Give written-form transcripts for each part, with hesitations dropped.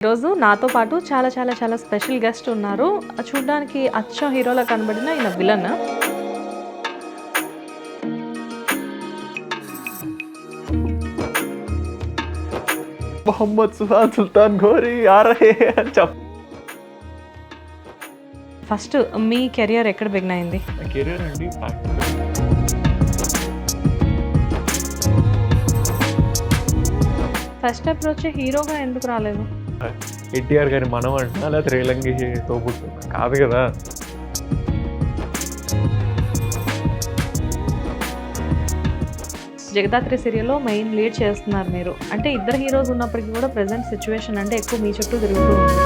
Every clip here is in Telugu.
ఈరోజు నాతో పాటు చాలా చాలా చాలా స్పెషల్ గెస్ట్ ఉన్నారు. చూడ్డానికి అచ్చం హీరోలా కనబడిన ఈయన విలన్. మొహమ్మద్ సుహాన్ సుల్తాన్ ఘోరీ ఆ రహే అని ఫస్ట్ మీ కెరియర్ ఎక్కడ బిగిన్ అయింది? కెరీర్ అండి ఫస్ట్ అప్రోచ్ హీరోగా ఎందుకు రాలేదు? ఎన్టీఆర్ గారి మనం అంటున్నా లేకపోతే రేలంగి తోబుట్టు కాదు కదా. జగదాత్రి సీరియల్లో మెయిన్ లీడ్ చేస్తున్నారు మీరు. అంటే ఇద్దరు హీరోస్ ఉన్నప్పటికీ కూడా ప్రెసెంట్ సిచ్యువేషన్ అంటే ఎక్కువ మీ చుట్టూ తిరుగుతూ ఉంది.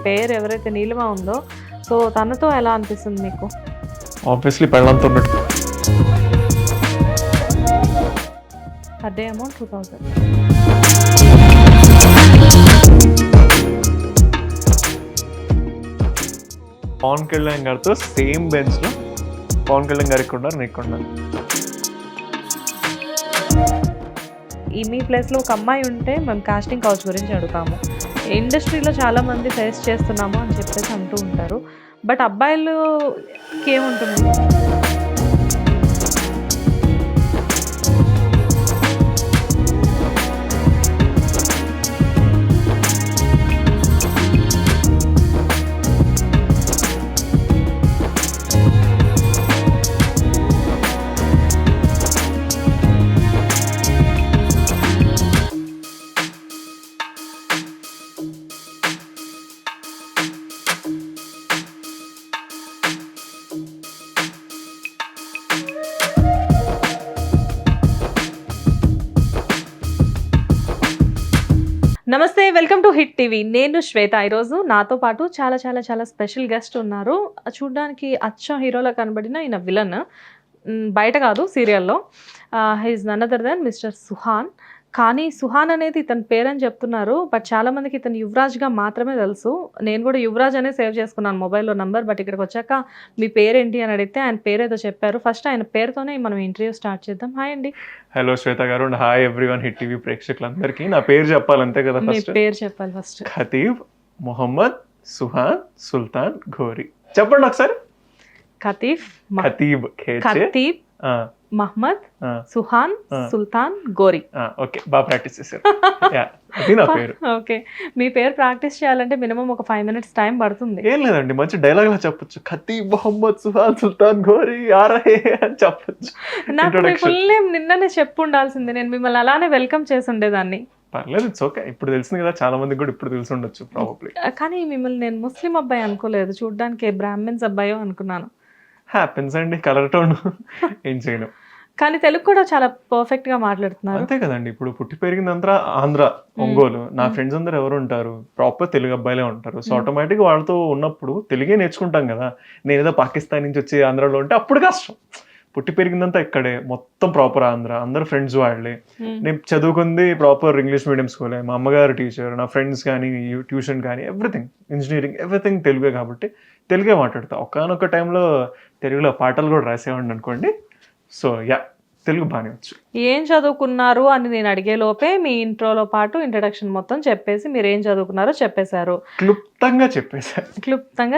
పేరు ఎవరైతే నీలిమ ఉందో సో తనతో ఎలా అనిపిస్తుంది మీకు? ఆబ్వియస్లీ పెళ్ళంతో ఉన్నట్టు. Per day amount 2000. Pawan Kalyan గారితో సేమ్ బెంచ్లో పవన్ కళ్యాణ్ గారికి ఉన్నారు, నీకు ఉన్నారు. ఈ మీ ప్లేస్లో ఒక అమ్మాయి ఉంటే మేము కాస్టింగ్ కౌచ్ గురించి అడుగుతాము. ఇండస్ట్రీలో చాలామంది ఫేస్ చేస్తున్నాము అని చెప్పేసి అంటూ ఉంటారు. బట్ అబ్బాయిలకి ఏముంటుంది? నమస్తే, వెల్కమ్ టు హిట్ టీవీ. నేను శ్వేత. ఈరోజు నాతో పాటు చాలా చాలా చాలా స్పెషల్ గెస్ట్ ఉన్నారు. చూడ్డానికి అచ్చం హీరోలా కనబడిన ఈయన విలన్. బయట కాదు, సీరియల్లో. He's none other than mister Suhan. కానీ సుహాన్ అనేది ఇతని పేరని చెప్తున్నారు. బట్ చాలామందికి ఇతను యువరాజ్గా మాత్రమే తెలుసు. నేను కూడా యువరాజ్ అనే సేవ్ చేసుకున్నాను మొబైల్లో నంబర్. బట్ ఇక్కడికి వచ్చాక మీ పేరేంటి అని అడిగితే ఆయన పేరేదో చెప్పారు. ఫస్ట్ ఆయన పేరుతోనే మనం ఇంటర్వ్యూ స్టార్ట్ చేద్దాం. హాయ్ అండి. హలో శ్వేత గారు, హాయ్ ఎవ్రీవన్ హిట్ టీవీ ప్రేక్షకులందరికీ. నా పేరు చెప్పాలంతే కదా? మీ పేరు చెప్పాలి ఫస్ట్. ఖతీబ్ మొహమ్మద్ సుహాన్ సుల్తాన్ ఘోరీ. చెప్పండి ఒకసారి. ఖతీబ్ మహమ్మద్ సుహాన్ సుల్తాన్ ఘోరీ. ఓకే, బాగా ప్రాక్టీస్ చేశారు. అది నా పేరు. ఓకే, మీ పేరు ప్రాక్టీస్ చేయాలంటే మినిమం ఒక 5 minutes టైం పడుతుంది. ఏం లేదండి, మంచి డైలాగ్ లా చెప్పొచ్చు. ఖతీబ్ మొహమ్మద్ సుహాన్ సుల్తాన్ ఘోరీ ఆ రహే అని చెప్పొచ్చు. నాకు మీ ఫుల్ నేమ్ నిన్ననే చెప్పు ఉండాల్సింది. నేను మిమ్మల్ని అలానే వెల్కమ్ చేసి ఉండేదాన్ని. పర్లేదు, ఇట్స్ ఓకే. ఇప్పుడు తెలిసింది కదా, చాలా మందికి కూడా ఇప్పుడు తెలిసి ఉండొచ్చు ప్రాబబ్లీ. కానీ మిమ్మల్ని నేను ముస్లిం అబ్బాయి అనుకోలేదు, చూడ్డానికి బ్రాహ్మిన్స్ అబ్బాయో అనుకున్నాను. హ్యాపెన్స్ అండి, కలర్ టోన్ ఏం చేయను. కానీ తెలుగు కూడా చాలా పర్ఫెక్ట్ గా మాట్లాడుతున్నారు. అంతే కదండి, ఇప్పుడు పుట్టి పెరిగిందంతా ఆంధ్ర, ఒంగోలు. నా ఫ్రెండ్స్ అందరూ ఎవరు ఉంటారు, ప్రాపర్ తెలుగు అబ్బాయిలే ఉంటారు. సో ఆటోమేటిక్ వాళ్ళతో ఉన్నప్పుడు తెలుగే నేర్చుకుంటాం కదా. నేను ఏదో పాకిస్తాన్ నుంచి వచ్చి ఆంధ్రాలో ఉంటే అప్పుడు కష్టం. పుట్టి పెరిగిందంతా ఇక్కడే, మొత్తం ప్రాపర్ ఆంధ్ర, అందరు ఫ్రెండ్స్ వాళ్ళే. నేను చదువుకుంది ప్రాపర్ ఇంగ్లీష్ మీడియం స్కూలే. మా అమ్మగారు టీచర్, నా ఫ్రెండ్స్ కానీ ట్యూషన్ కానీ ఎవ్రీథింగ్, ఇంజనీరింగ్ ఎవ్రీథింగ్ తెలుగే కాబట్టి తెలుగే మాట్లాడతా. ఒకానొక టైంలో తెలుగులో పాటలు కూడా రాసేవాడిని అనుకోండి. సో తెలుగు బాగానే వచ్చు. ఏం చదువుకున్నారు అని నేను అడిగే లోపే మీ ఇంట్రోలో పాటు ఇంట్రడక్షన్ మొత్తం చెప్పేసి మీరు ఏం చదువుకున్నారో చెప్పేశారు. క్లుప్తంగా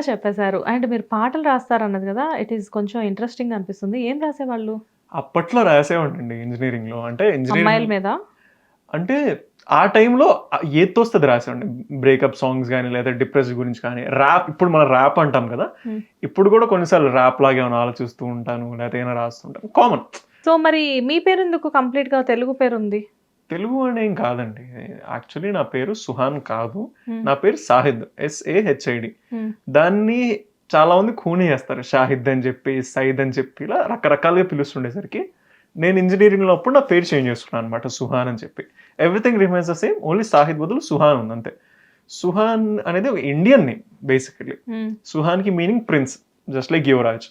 చెప్పేశారు. అండ్ మీరు పాటలు రాస్తారన్నది కదా, ఇట్ ఈస్ కొంచెం ఇంట్రెస్టింగ్ అనిపిస్తుంది. ఏం రాసేవాళ్ళు? అప్పట్లో రాసేవాడి ఇంజనీరింగ్ లో. అంటే అమ్మాయిల మీద అంటే ఆ టైంలో ఏది తోస్తుంది రాసేవాడిని. బ్రేకప్ సాంగ్స్ కానీ లేదా డిప్రెస్ గురించి కానీ. ర్యాప్, ఇప్పుడు మనం ర్యాప్ అంటాం కదా, ఇప్పుడు కూడా కొన్నిసార్లు ర్యాప్ లాగా ఏమైనా ఆలోచిస్తూ ఉంటాను, లేదా ఏమైనా రాస్తుంటాను, కామన్. సో మరి మీ పేరు ఎందుకు కంప్లీట్ గా తెలుగు పేరు ఉంది? తెలుగు అనేం కాదండి, యాక్చువల్లీ నా పేరు సుహాన్ కాదు, నా పేరు సాహిద్, SAHID. దాన్ని చాలా మంది ఖూనీ చేస్తారు, షాహిద్ అని చెప్పి, సయిద్ అని చెప్పి, ఇలా రకరకాలుగా పిలుస్తుండేసరికి నేను ఇంజనీరింగ్ లో అప్పుడు నా పేరు చేంజ్ చేసుకున్నాను అనమాట, సుహాన్ అని చెప్పి. Everything remains the same, only Sahid బదులు సుహాన్ ఉంది అంతే. సుహాన్ అనేది ఒక ఇండియన్ నేమ్ బేసికలీ. సుహాన్ కి meaning prince, just like Yuvraj.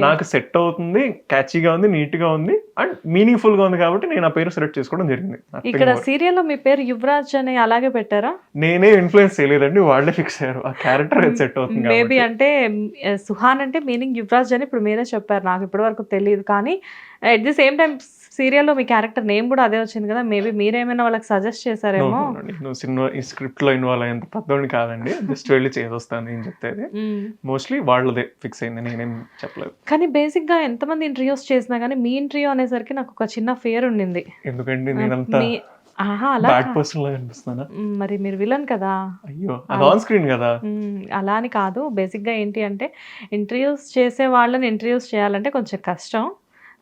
నాకు సెట్ అవుతుంది, క్యాచీగా ఉంది, నీట్ గా ఉంది అండ్ మీనింగ్ఫుల్ గా ఉంది కాబట్టి నేను ఆ పేరు సెలెక్ట్ చేసుకోవడం జరిగింది. ఇక్కడ సీరియల్ లో మీ పేరు యువరాజ్ అని అలాగే పెట్టారా? నేనే ఇన్ఫ్లుయెన్స్ చేయలేదండి, వాళ్ళే ఫిక్స్ అయ్యారు. ఆ క్యారెక్టర్ సెట్ అవుతుంది. మేబీ అంటే సుహాన్ అంటే మీనింగ్ యువరాజ్ అని ఇప్పుడు మీరే చెప్పారు, నాకు ఇప్పటి వరకు తెలియదు. కానీ అట్ ది సేమ్ టైం సీరియల్‌లో మీ క్యారెక్టర్ నేమ్ కూడా అదే వచ్చింది కదా! మేబీ మీరేమైనా వాళ్ళకి సజెస్ట్ నో, చేసారేమో. నో, నేను సినిమా ఈ స్క్రిప్ట్‌లో ఇన్వాల్వ్ అయ్యేంత పెద్దోడిని కాదండి. జస్ట్ వెళ్లి చేసొస్తాను నేను చెప్తేది. హ్మ్. మోస్ట్‌లీ వాళ్ళదే ఫిక్స్ అయింది. నేనేం చెప్పలేదు. కానీ బేసిక్‌గా ఎంతమంది ఇంటర్వ్యూస్ చేసినా గానీ, మీ ఇంటర్వ్యూ అనేసరికి నాకు ఒక చిన్న ఫియర్ ఉండింది. ఎందుకండి నేనంత మీ అహా! అలా బ్యాడ్ పర్సన్ లాగా అనిపిస్తున్నానా? మరి మీరు విలన్ కదా! అయ్యో! అది ఆన్ స్క్రీన్ కదా! అలా అని కాదు. బేసిక్‌గా ఏంటి అంటే, ఇంటర్వ్యూస్ చేసే వాళ్ళని ఇంటర్వ్యూస్ చేయాలంటే కొంచెం కష్టం.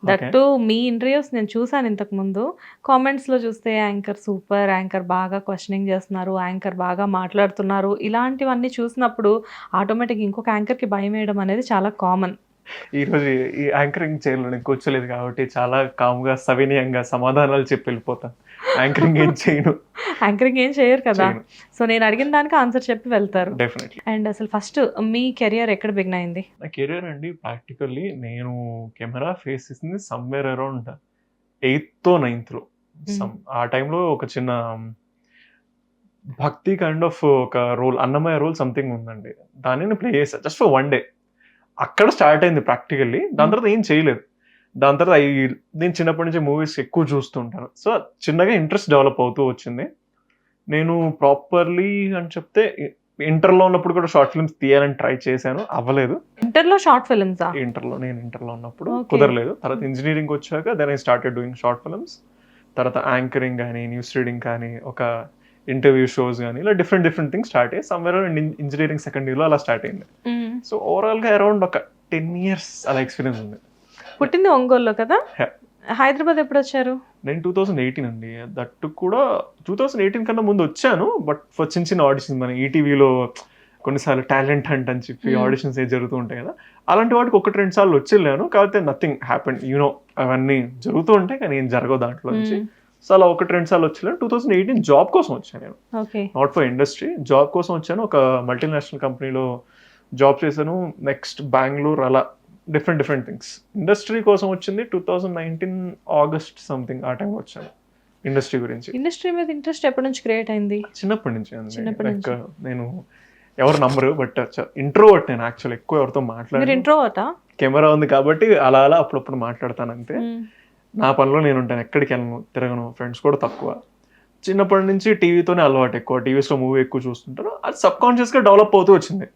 That okay. Two me interviews నేను చూసాను ఇంతకుముందు. కామెంట్స్‌లో చూస్తే యాంకర్ సూపర్, యాంకర్ బాగా క్వెషనింగ్ చేస్తున్నారు, యాంకర్ బాగా మాట్లాడుతున్నారు. ఇలాంటివన్నీ చూసినప్పుడు ఆటోమేటిక్‌గా ఇంకొక యాంకర్‌కి భయమేయడం అనేది చాలా కామన్. ఈరోజు ఈ యాంకరింగ్ చైర్‌లో నేను కూర్చోలేదు కాబట్టి చాలా కామ్‌గా, సవినయంగా సమాధానాలు చెప్పి వెళ్ళిపోతాను. యాంకరింగ్ ఏం చేయను. యాంకరింగ్ ఏం చేయరు కదా! చేయను. సో, నేను అడిగిన దానికి ఆన్సర్ చెప్పి వెళ్తారు. డెఫినెట్‌లీ. అండ్ అసలు ఫస్ట్ మీ కెరియర్ ఎక్కడ బిగిన్ అయింది? నా కెరియర్ అండి ప్రాక్టికల్లీ నేను కెమెరా ఫేస్ చేసింది సమ్‌వేర్ అరౌండ్ 8థో, 9థ్‌లో. ఆ టైంలో ఒక చిన్న భక్తి కైండ్ ఆఫ్ ఒక రోల్, అన్నమయ్య రోల్ సంథింగ్ ఉందండి. దాన్ని నేను ప్లే చేశా. Just for 1 day. అక్కడ స్టార్ట్ అయింది ప్రాక్టికల్లీ. దాని తర్వాత ఏం చేయలేదు. దాని తర్వాత నేను చిన్నప్పటి నుంచి మూవీస్ ఎక్కువ చూస్తూ ఉంటాను. సో, చిన్నగా ఇంట్రెస్ట్ డెవలప్ అవుతూ వచ్చింది. నేను ప్రాపర్‌లీ అని చెప్తే ఇంటర్‌లో ఉన్నప్పుడు కూడా షార్ట్ ఫిల్మ్స్ తీయాలని ట్రై చేశాను. అవ్వలేదు. ఇంటర్‌లో షార్ట్ ఫిల్మ్సా? నేను ఇంటర్‌లో ఉన్నప్పుడు ఓకే. కుదరలేదు. తర్వాత ఇంజినీరింగ్‌కి వచ్చాక then I started doing short films. తర్వాత యాంకరింగ్ గానీ, న్యూస్ రీడింగ్ కానీ, ఒక ఇంటర్వ్యూ షోస్ గానీ, ఇలా డిఫరెంట్ థింగ్స్ స్టార్ట్ అయ్యాయి. సమ్‌వేర్ అరౌండ్ ఇంజినీరింగ్ సెకండ్ ఇయర్‌లో అలా స్టార్ట్ అయింది. సో, ఓవరాల్‌గా అరౌండ్ ఒక 10 ఇయర్స్ అలా ఎక్స్‌పీరియన్స్ ఉంది. పుట్టింది ఒంగోలులో కదా! Yeah. హైదరాబాద్ ఎప్పుడొచ్చారు? నేను 2018 అండి. దట్ కూడా 2018 కన్నా ముందు వచ్చాను. బట్ ఫర్ చిన్న ఆడిషన్స్ మన ఈటీవీలో కొన్నిసార్లు టాలెంట్ హంట్ అని చెప్పి ఆడిషన్స్ జరుగుతూ ఉంటాయి కదా! అలాంటి వాటికి 1, 2 సార్లు వచ్చెళ్ళాను. కాకపోతే నథింగ్ హ్యాపెండ్. అవన్నీ జరుగుతూ ఉంటాయి కానీ ఏం జరగవు దాంట్లో నుంచి. సో, అలా 1, 2 సార్లు వచ్చెళ్ళాను. 2018 జాబ్ కోసం వచ్చాను నేను. Okay. Not for industry. Job కోసం వచ్చాను. ఒక మల్టీనేషనల్ కంపెనీలో జాబ్ చేశాను. నెక్స్ట్ బెంగుళూరు అలా డిఫరెంట్ థింగ్స్. ఇండస్ట్రీ కోసం వచ్చింది 2019 ఆగస్ట్ సంథింగ్ ఆ టైంలో వచ్చాను ఇండస్ట్రీ గురించి. ఇండస్ట్రీ మీద ఇంట్రెస్ట్ ఎప్పటి నుంచి క్రియేట్ అయింది? చిన్నప్పటి నుంచి అండి. చిన్నప్పటి లైక్ నుంచి. నేను ఎవరు నమ్మరు బట్ ఇంట్రోవర్ట్ నేను యాక్చువల్ ఎక్కువ ఎవరితో మీరు మాట్లాడను. ఇంట్రోవర్టా? కెమెరా ఉంది కాబట్టి అలా అలా అప్పుడప్పుడు మాట్లాడతాను అంతే. నా పనిలో నేను ఉంటాను. ఎక్కడికి వెళ్ళను, తిరగను. ఫ్రెండ్స్ కూడా తక్కువ. చిన్నప్పటి నుంచి టీవీతోనే అలవాటు ఎక్కువ. టీవీస్లో మూవీ ఎక్కువ చూస్తుంటాను. అది సబ్ కాన్షియస్గా డెవలప్ అవుతూ వచ్చింది.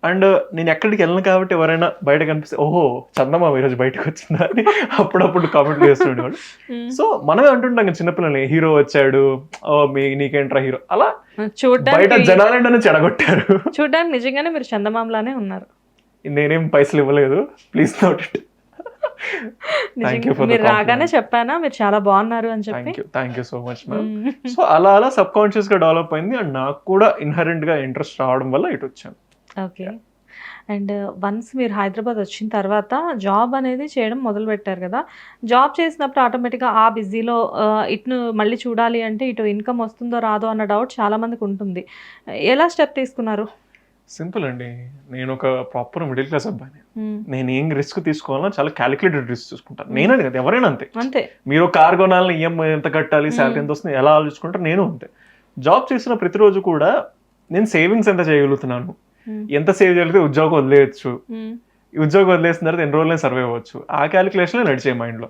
అండ్ నేను ఎక్కడికి వెళ్ళను కాబట్టి ఎవరైనా బయట కనిపిస్తే ఓహో చందమామ ఈరోజు బయటకు వచ్చిందా అని అప్పుడప్పుడు కామెంట్లు చేస్తుండేవాడు. సో, మనమే అంటుంటాం కదా చిన్నపిల్లల్ని, హీరో వచ్చాడు, ఓ నీకేంట్రా హీరో, అలా బయట చూడ్డానికి జనాలంటే చెడగొట్టారు. చూడ్డానికి నిజంగానే మీరు చందమామలానే ఉన్నారు. నేనేం పైసలు ఇవ్వలేదు, please note it. Thank you నిజంగా ఫర్ ద మీరు రాగానే కాంప్లిమెంట్. చెప్పానా మీరు చాలా బాగున్నారు అని చెప్పి? Thank you so much ma'am. So, అలా అలా సబ్ కాన్షియస్గా డెవలప్ అయింది. అండ్ నాకు కూడా ఇన్హరెంట్గా ఇంట్రెస్ట్ రావడం వల్ల ఇటు వచ్చాను. ఓకే. అండ్ వన్స్ మీరు హైదరాబాద్ వచ్చిన తర్వాత జాబ్ అనేది చేయడం మొదలుపెట్టారు కదా! జాబ్ చేసినప్పుడు ఆటోమేటిక్‌గా ఆ బిజీలో ఇటును మళ్ళీ చూడాలి అంటే ఇటు ఇన్‌కమ్ వస్తుందో రాదో అన్న డౌట్ చాలా మందికి ఉంటుంది. ఎలా స్టెప్ తీసుకున్నారు? సింపుల్ అండి. నేను ఒక ప్రాపర్ మిడిల్ క్లాస్ అబ్బాయిని. నేను ఏం రిస్క్ తీసుకోవాలన్నా చాలా క్యాలిక్యులేటెడ్ రిస్క్ తీసుకుంటాను. నేనని కాదు, ఎవరైనా అంతే. అంతే. మీరు కార్ కొనాలని ఈఎంఐ ఎంత కట్టాలి, శాలరీ ఎంత వస్తుంది, ఎలా ఆలోచించుకుంటారు, నేను అంతే. జాబ్ చేసిన ప్రతిరోజు కూడా నేను సేవింగ్స్ ఎంత చేయగలుగుతున్నాను, ఎంత సేవ్ చేయగలిగితే ఉద్యోగం వదిలేయచ్చు, ఈ ఉద్యోగం వదిలేసిన తర్వాత ఎన్ని రోజులైనా సర్వే అవ్వచ్చు, ఆ క్యాలిక్యులేషన్లో నడిచే మైండ్లో.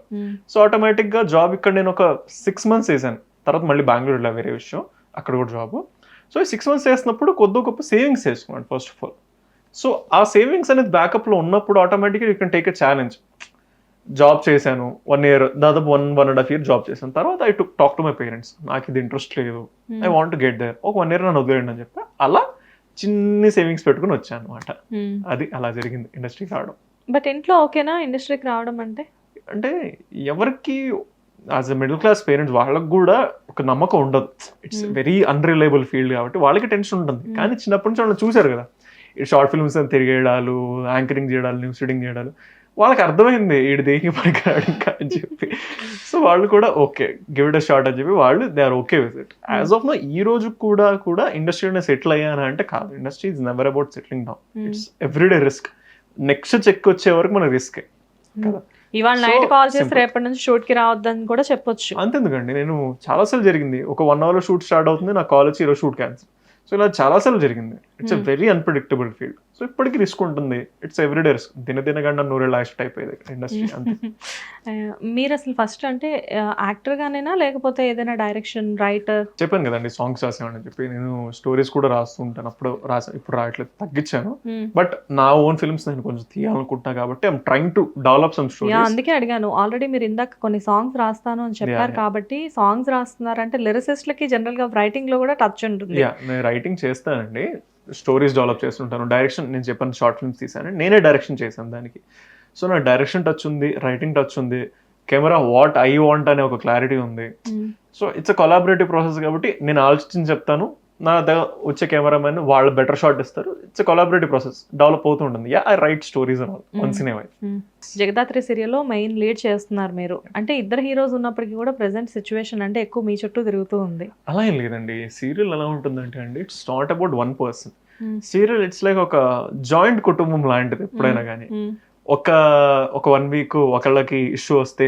సో, ఆటోమేటిక్గా జాబ్ ఇక్కడ నేను ఒక 6 months చేశాను. తర్వాత మళ్ళీ బెంగళూరులో వేరే విషయం, అక్కడ కూడా జాబ్. సో, 6 months చేసినప్పుడు కొద్ది గొప్ప సేవింగ్స్ చేసుకున్నాను ఫస్ట్ ఆఫ్ ఆల్. సో, ఆ సేవింగ్స్ అనేది బ్యాకప్లో ఉన్నప్పుడు ఆటోమేటిక్గా you can take a challenge. Job చేశాను 1 year, దాదాపు 1.5 year జాబ్ చేశాను. తర్వాత I talk to my parents, నాకు ఇది ఇంట్రెస్ట్ లేదు, I want to get there, ఒక 1 year నన్ను వదిలేయండి అని చెప్పి అలా చిన్ని సేవింగ్స్ పెట్టుకుని వచ్చాను అనమాట. అది అలా జరిగింది ఇండస్ట్రీకి రావడం. బట్ ఇంట్లో ఓకేనా ఇండస్ట్రీకి రావడం అంటే? అంటే ఎవరికి as a middle class parents వాళ్ళకి కూడా ఒక నమ్మకం ఉండదు. ఇట్స్ వెరీ అన్రిలయబుల్ ఫీల్డ్ కాబట్టి వాళ్ళకి టెన్షన్ ఉంటుంది. కానీ చిన్నప్పటి నుంచి వాళ్ళు చూశారు కదా, ఈ షార్ట్ ఫిల్మ్స్ తిరిగేయడాలు, యాంకరింగ్ చేయడాలు, న్యూస్ రీడింగ్ చేయడాలు, వాళ్ళకి అర్థమైంది వీడి దేనికి పనికిరాడు ఇంకా అని చెప్పి. సో, వాళ్ళు కూడా okay give it a shot అని చెప్పి వాళ్ళు they are okay with it. As of now ఈ రోజు కూడా ఇండస్ట్రీలోనే సెటిల్ అయ్యానా అంటే కాదు. Industry is never about settling down. It's everyday risk. Next cheque వచ్చే వరకు మన రిస్కే కదా. ఇవాళ నైట్ కాల్ చేసి రేపటి నుంచి షూట్ కి రావద్దని కూడా చెప్పొచ్చు. అంతెందుకండి, నేను చాలాసార్లు జరిగింది, ఒక 1 hour షూట్ స్టార్ట్ అవుతుంది, నాకు కాల్ వచ్చి ఈరోజు షూట్ క్యాన్సిల్. సో, ఇలా చాలాసార్లు జరిగింది. It's a very unpredictable field. So ఇప్పటికీ రిస్క్ ఉంటుంది. It's everyday risk. దినగంట 100 లాస్ట్ అయిపోయేది ఇండస్ట్రీ అంతే. మీరు అసలు ఫస్ట్ అంటే యాక్టర్ గానేనా లేకపోతే ఏదైనా డైరెక్షన్ రైటర్? చెప్పాను కదండి సాంగ్స్ రాసేవాడిని చెప్పి. నేను స్టోరీస్ కూడా రాస్తూ ఉంటాను. అప్పుడు రాసాను, ఇప్పుడు రాయట్లేదు, తగ్గించాను. బట్ నా ఓన్ ఫిల్మ్స్ నేను కొంచెం తీయాలనుకుంటున్నా కాబట్టి I'm trying to develop some stories. అందుకే అడిగాను. ఆల్రెడీ మీరు ఇందాక కొన్ని సాంగ్స్ రాస్తాను అని చెప్పారు కాబట్టి సాంగ్స్ రాస్తున్నారంటే లిరిసిస్ట్లకి జనరల్ గా రైటింగ్ లో కూడా టచ్ ఉంటుంది. నేను రైటింగ్ చేస్తానండి, స్టోరీస్ డెవలప్ చేస్తుంటాను. డైరెక్షన్ నేను చెప్పాను, షార్ట్ ఫిల్మ్స్ తీసాను, నేనే డైరెక్షన్ చేశాను దానికి. సో నా డైరెక్షన్ టచ్ ఉంది, రైటింగ్ టచ్ ఉంది, కెమెరా వాట్ ఐ వాంట్ అనే ఒక క్లారిటీ ఉంది. So it's a collaborative process కాబట్టి నేను ఆలోచించి చెప్తాను, నా దగ్గర వచ్చే కెమెరామెన్ వాళ్ళు బెటర్ షాట్ ఇస్తారు. It's a collaborative process, develop అవుతూ ఉంటుంది. I right stories and all once in a while. Jagadhatri సీరియల్లో మెయిన్ లీడ్ చేస్తున్నారు మీరు. అంటే ఇద్దరు హీరోస్ ఉన్నప్పటికీ కూడా ప్రెసెంట్ సిచ్యువేషన్ అంటే ఎక్కువ మీ చుట్టూ తిరుగుతూ ఉంది. అలా ఏం లేదండి. సీరియల్ ఎలా ఉంటుందంటే అండి, it's not about one person. Serial it's like ఒక జాయింట్ కుటుంబం లాంటిది. ఎప్పుడైనా కానీ ఒక 1 వీక్ ఒకళ్ళకి ఇష్యూ వస్తే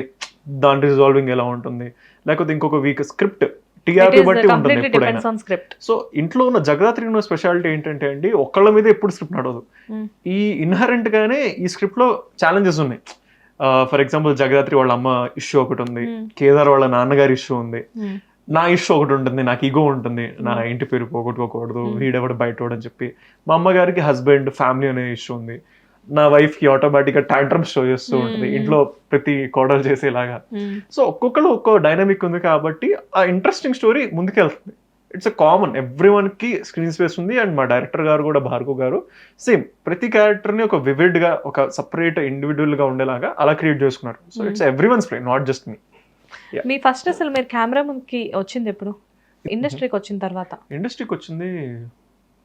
దాని రిజాల్వింగ్ ఎలా ఉంటుంది, లేకపోతే ఇంకొక వీక్ స్క్రిప్ట్ టీఆర్పీ బట్టి ఉంటుంది ఎప్పుడైనా. సో ఇంట్లో ఉన్న జగదాత్రి ఉన్న స్పెషాలిటీ ఏంటంటే అండి, ఒక్కళ్ళ మీద ఎప్పుడు స్క్రిప్ట్ నడవదు. ఈ ఇన్హరెంట్ గానే ఈ స్క్రిప్ట్ లో ఛాలెంజెస్ ఉన్నాయి. ఫర్ ఎగ్జాంపుల్ జగదాత్రి వాళ్ళ అమ్మ ఇష్యూ ఒకటి ఉంది, కేదార్ వాళ్ళ నాన్నగారి ఇష్యూ ఉంది, నా ఇష్యూ ఒకటి ఉంటుంది, నాకు ఈగో ఉంటుంది, నా ఇంటి పేరు పోగొట్టుకోకూడదు, వీడెవడు బయట అని చెప్పి. మా అమ్మగారికి హస్బెండ్ ఫ్యామిలీ అనే ఇష్యూ ఉంది. నా వైఫ్ కి ఆటోమేటిక్ గా టాంట్రమ్ షో చేస్తూ ఉంటుంది ఇంట్లో ప్రతి కోడలు చేసేలాగా. సో ఒక్కొక్కరు ఒక్కో డైనమిక్ ఉంది కాబట్టి ఆ ఇంట్రెస్టింగ్ స్టోరీ ముందుకెళ్తుంది. It's a common, every one కి స్క్రీన్ స్పేస్ ఉంది. అండ్ మా డైరెక్టర్ గారు కూడా, భార్గవ్ గారు, సేమ్ ప్రతి క్యారెక్టర్ ని ఒక వివిడ్ గా, ఒక సపరేట్ ఇండివిజువల్ గా ఉండేలాగా అలా క్రియేట్ చేసుకున్నారు. So it's every once play, not just me. Me first అసలు మీరు కెమెరా ముందుకి వచ్చింది ఎప్పుడు? ఇండస్ట్రీకి వచ్చిన తర్వాత? ఇండస్ట్రీకి వచ్చింది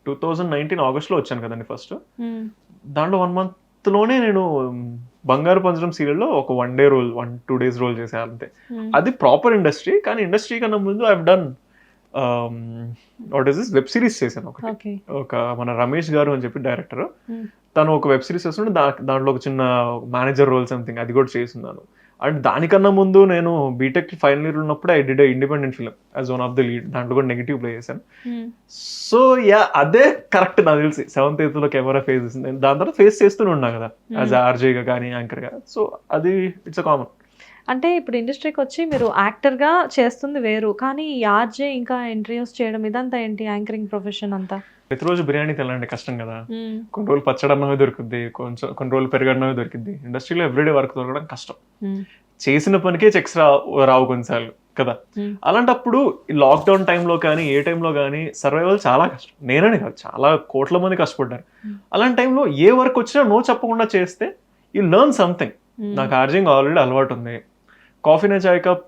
2019 ఆగస్ట్ లో వచ్చాను కదండి ఫస్ట్. దాంట్లో 1 month లోనే నేను బంగారు పంజరం సీరియల్లో ఒక 1 day రోల్, 1-2 days రోల్ చేశాను అంతే. అది ప్రాపర్ ఇండస్ట్రీ. కానీ ఇండస్ట్రీ కన్నా ముందు I have done what is this web series చేశాను ఒకటి. ఒక మన రమేష్ గారు అని చెప్పి డైరెక్టర్, తను ఒక వెబ్ సిరీస్ చేస్తుంటే దాంట్లో ఒక చిన్న మేనేజర్ రోల్ సంథింగ్ అది కూడా చేస్తున్నాను. అండ్ దానికన్నా ముందు నేను బీటెక్ ఫైనల్ ఇయర్ ఉన్నప్పుడు I did independent film as one of the lead. దాంట్లో కూడా నెగిటివ్ ప్లే చేశాను. సో అదే కరెక్ట్ నాకు తెలిసి 7th 8th లో కెమెరా ఫేస్ చేసింది. దాని తర్వాత ఫేస్ చేస్తూనే ఉన్నా కదా యాజ్ ఆర్జేగా కానీ యాంకర్గా. సో అది ఇట్స్ అ కామన్. అంటే ఇప్పుడు ఇండస్ట్రీకి వచ్చి మీరు యాక్టర్గా చేస్తుంది వేరు, కానీ ఈ ఆర్జే ఇంకా ఇంటర్వ్యూస్ చేయడం ఇదంతా ఏంటి యాంకరింగ్ ప్రొఫెషన్ అంతా? ప్రతిరోజు బిర్యానీ తినాలంటే కష్టం కదా. కొన్ని రోజులు కొన్ని దొరుకుద్ది, కొన్ని రోజులు పెరుగన్నమే దొరికింది. ఇండస్ట్రీలో ఎవ్రీడే వర్క్ దొరకడం కష్టం. చేసిన పనికే చెక్స్ రావు కొన్నిసార్లు కదా. అలాంటప్పుడు ఈ లాక్డౌన్ టైంలో కానీ ఏ టైంలో కానీ సర్వైవల్ చాలా కష్టం. నేననే కాదు, చాలా కోట్ల మంది కష్టపడ్డారు. అలాంటి టైంలో ఏ వర్క్ వచ్చినా నో చెప్పకుండా చేస్తే యూ లెర్న్ సంథింగ్. నాకు ఆర్జింగ్ ఆల్రెడీ అలవాటు ఉంది. కాఫీ నే చాయ్ కప్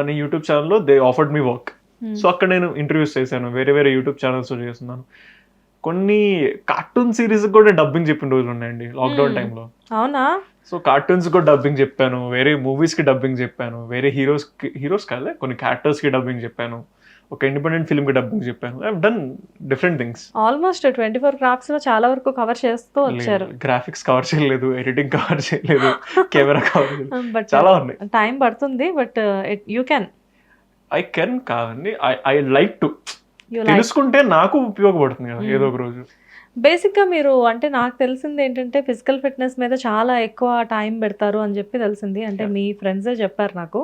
నీ యూట్యూబ్ ఛానల్లో they offered me work. So అక్కడ నేను ఇంటర్వ్యూస్ చేశాను, వేరే యూట్యూబ్ ఛానల్స్ చేస్తున్నాను. కొన్ని కార్టూన్ సిరీస్ కూడా డబ్బింగ్ చెప్పిన రోజులు ఉన్నాయండి లాక్డౌన్ టైంలో. అవునా? సో కార్టూన్స్ కూడా డబ్బింగ్ చెప్పాను, వేరే మూవీస్ కి డబ్బింగ్ చెప్పాను, వేరే హీరోస్ కాదే కొన్ని క్యారెక్టర్స్ కి డబ్బింగ్ చెప్పాను, ఒక ఇండిపెండెంట్ ఫిల్మ్ కి డబ్బింగ్ చెప్పాను. I have done different things. Almost 24 crafts లో చాలా వరకు కవర్ చేస్తూ వచ్చారు. గ్రాఫిక్స్ కవర్ చేయలేదు, ఎడిటింగ్ కవర్ చేయలేదు, కెమెరా కవర్ చేయలేదు, చాలా ఉన్నాయి. టైం పడుతుంది, but you can. I can కాదండి, ఐ లైక్ టు తెలుసుకుంటే నాకు ఉపయోగపడుతుంది కదా ఏదో ఒక రోజు. బేసిక్గా మీరు అంటే నాకు తెలిసింది ఏంటంటే ఫిజికల్ ఫిట్నెస్ మీద చాలా ఎక్కువ టైం పెడతారు అని చెప్పి తెలిసింది. అంటే మీ ఫ్రెండ్సే చెప్పారు నాకు.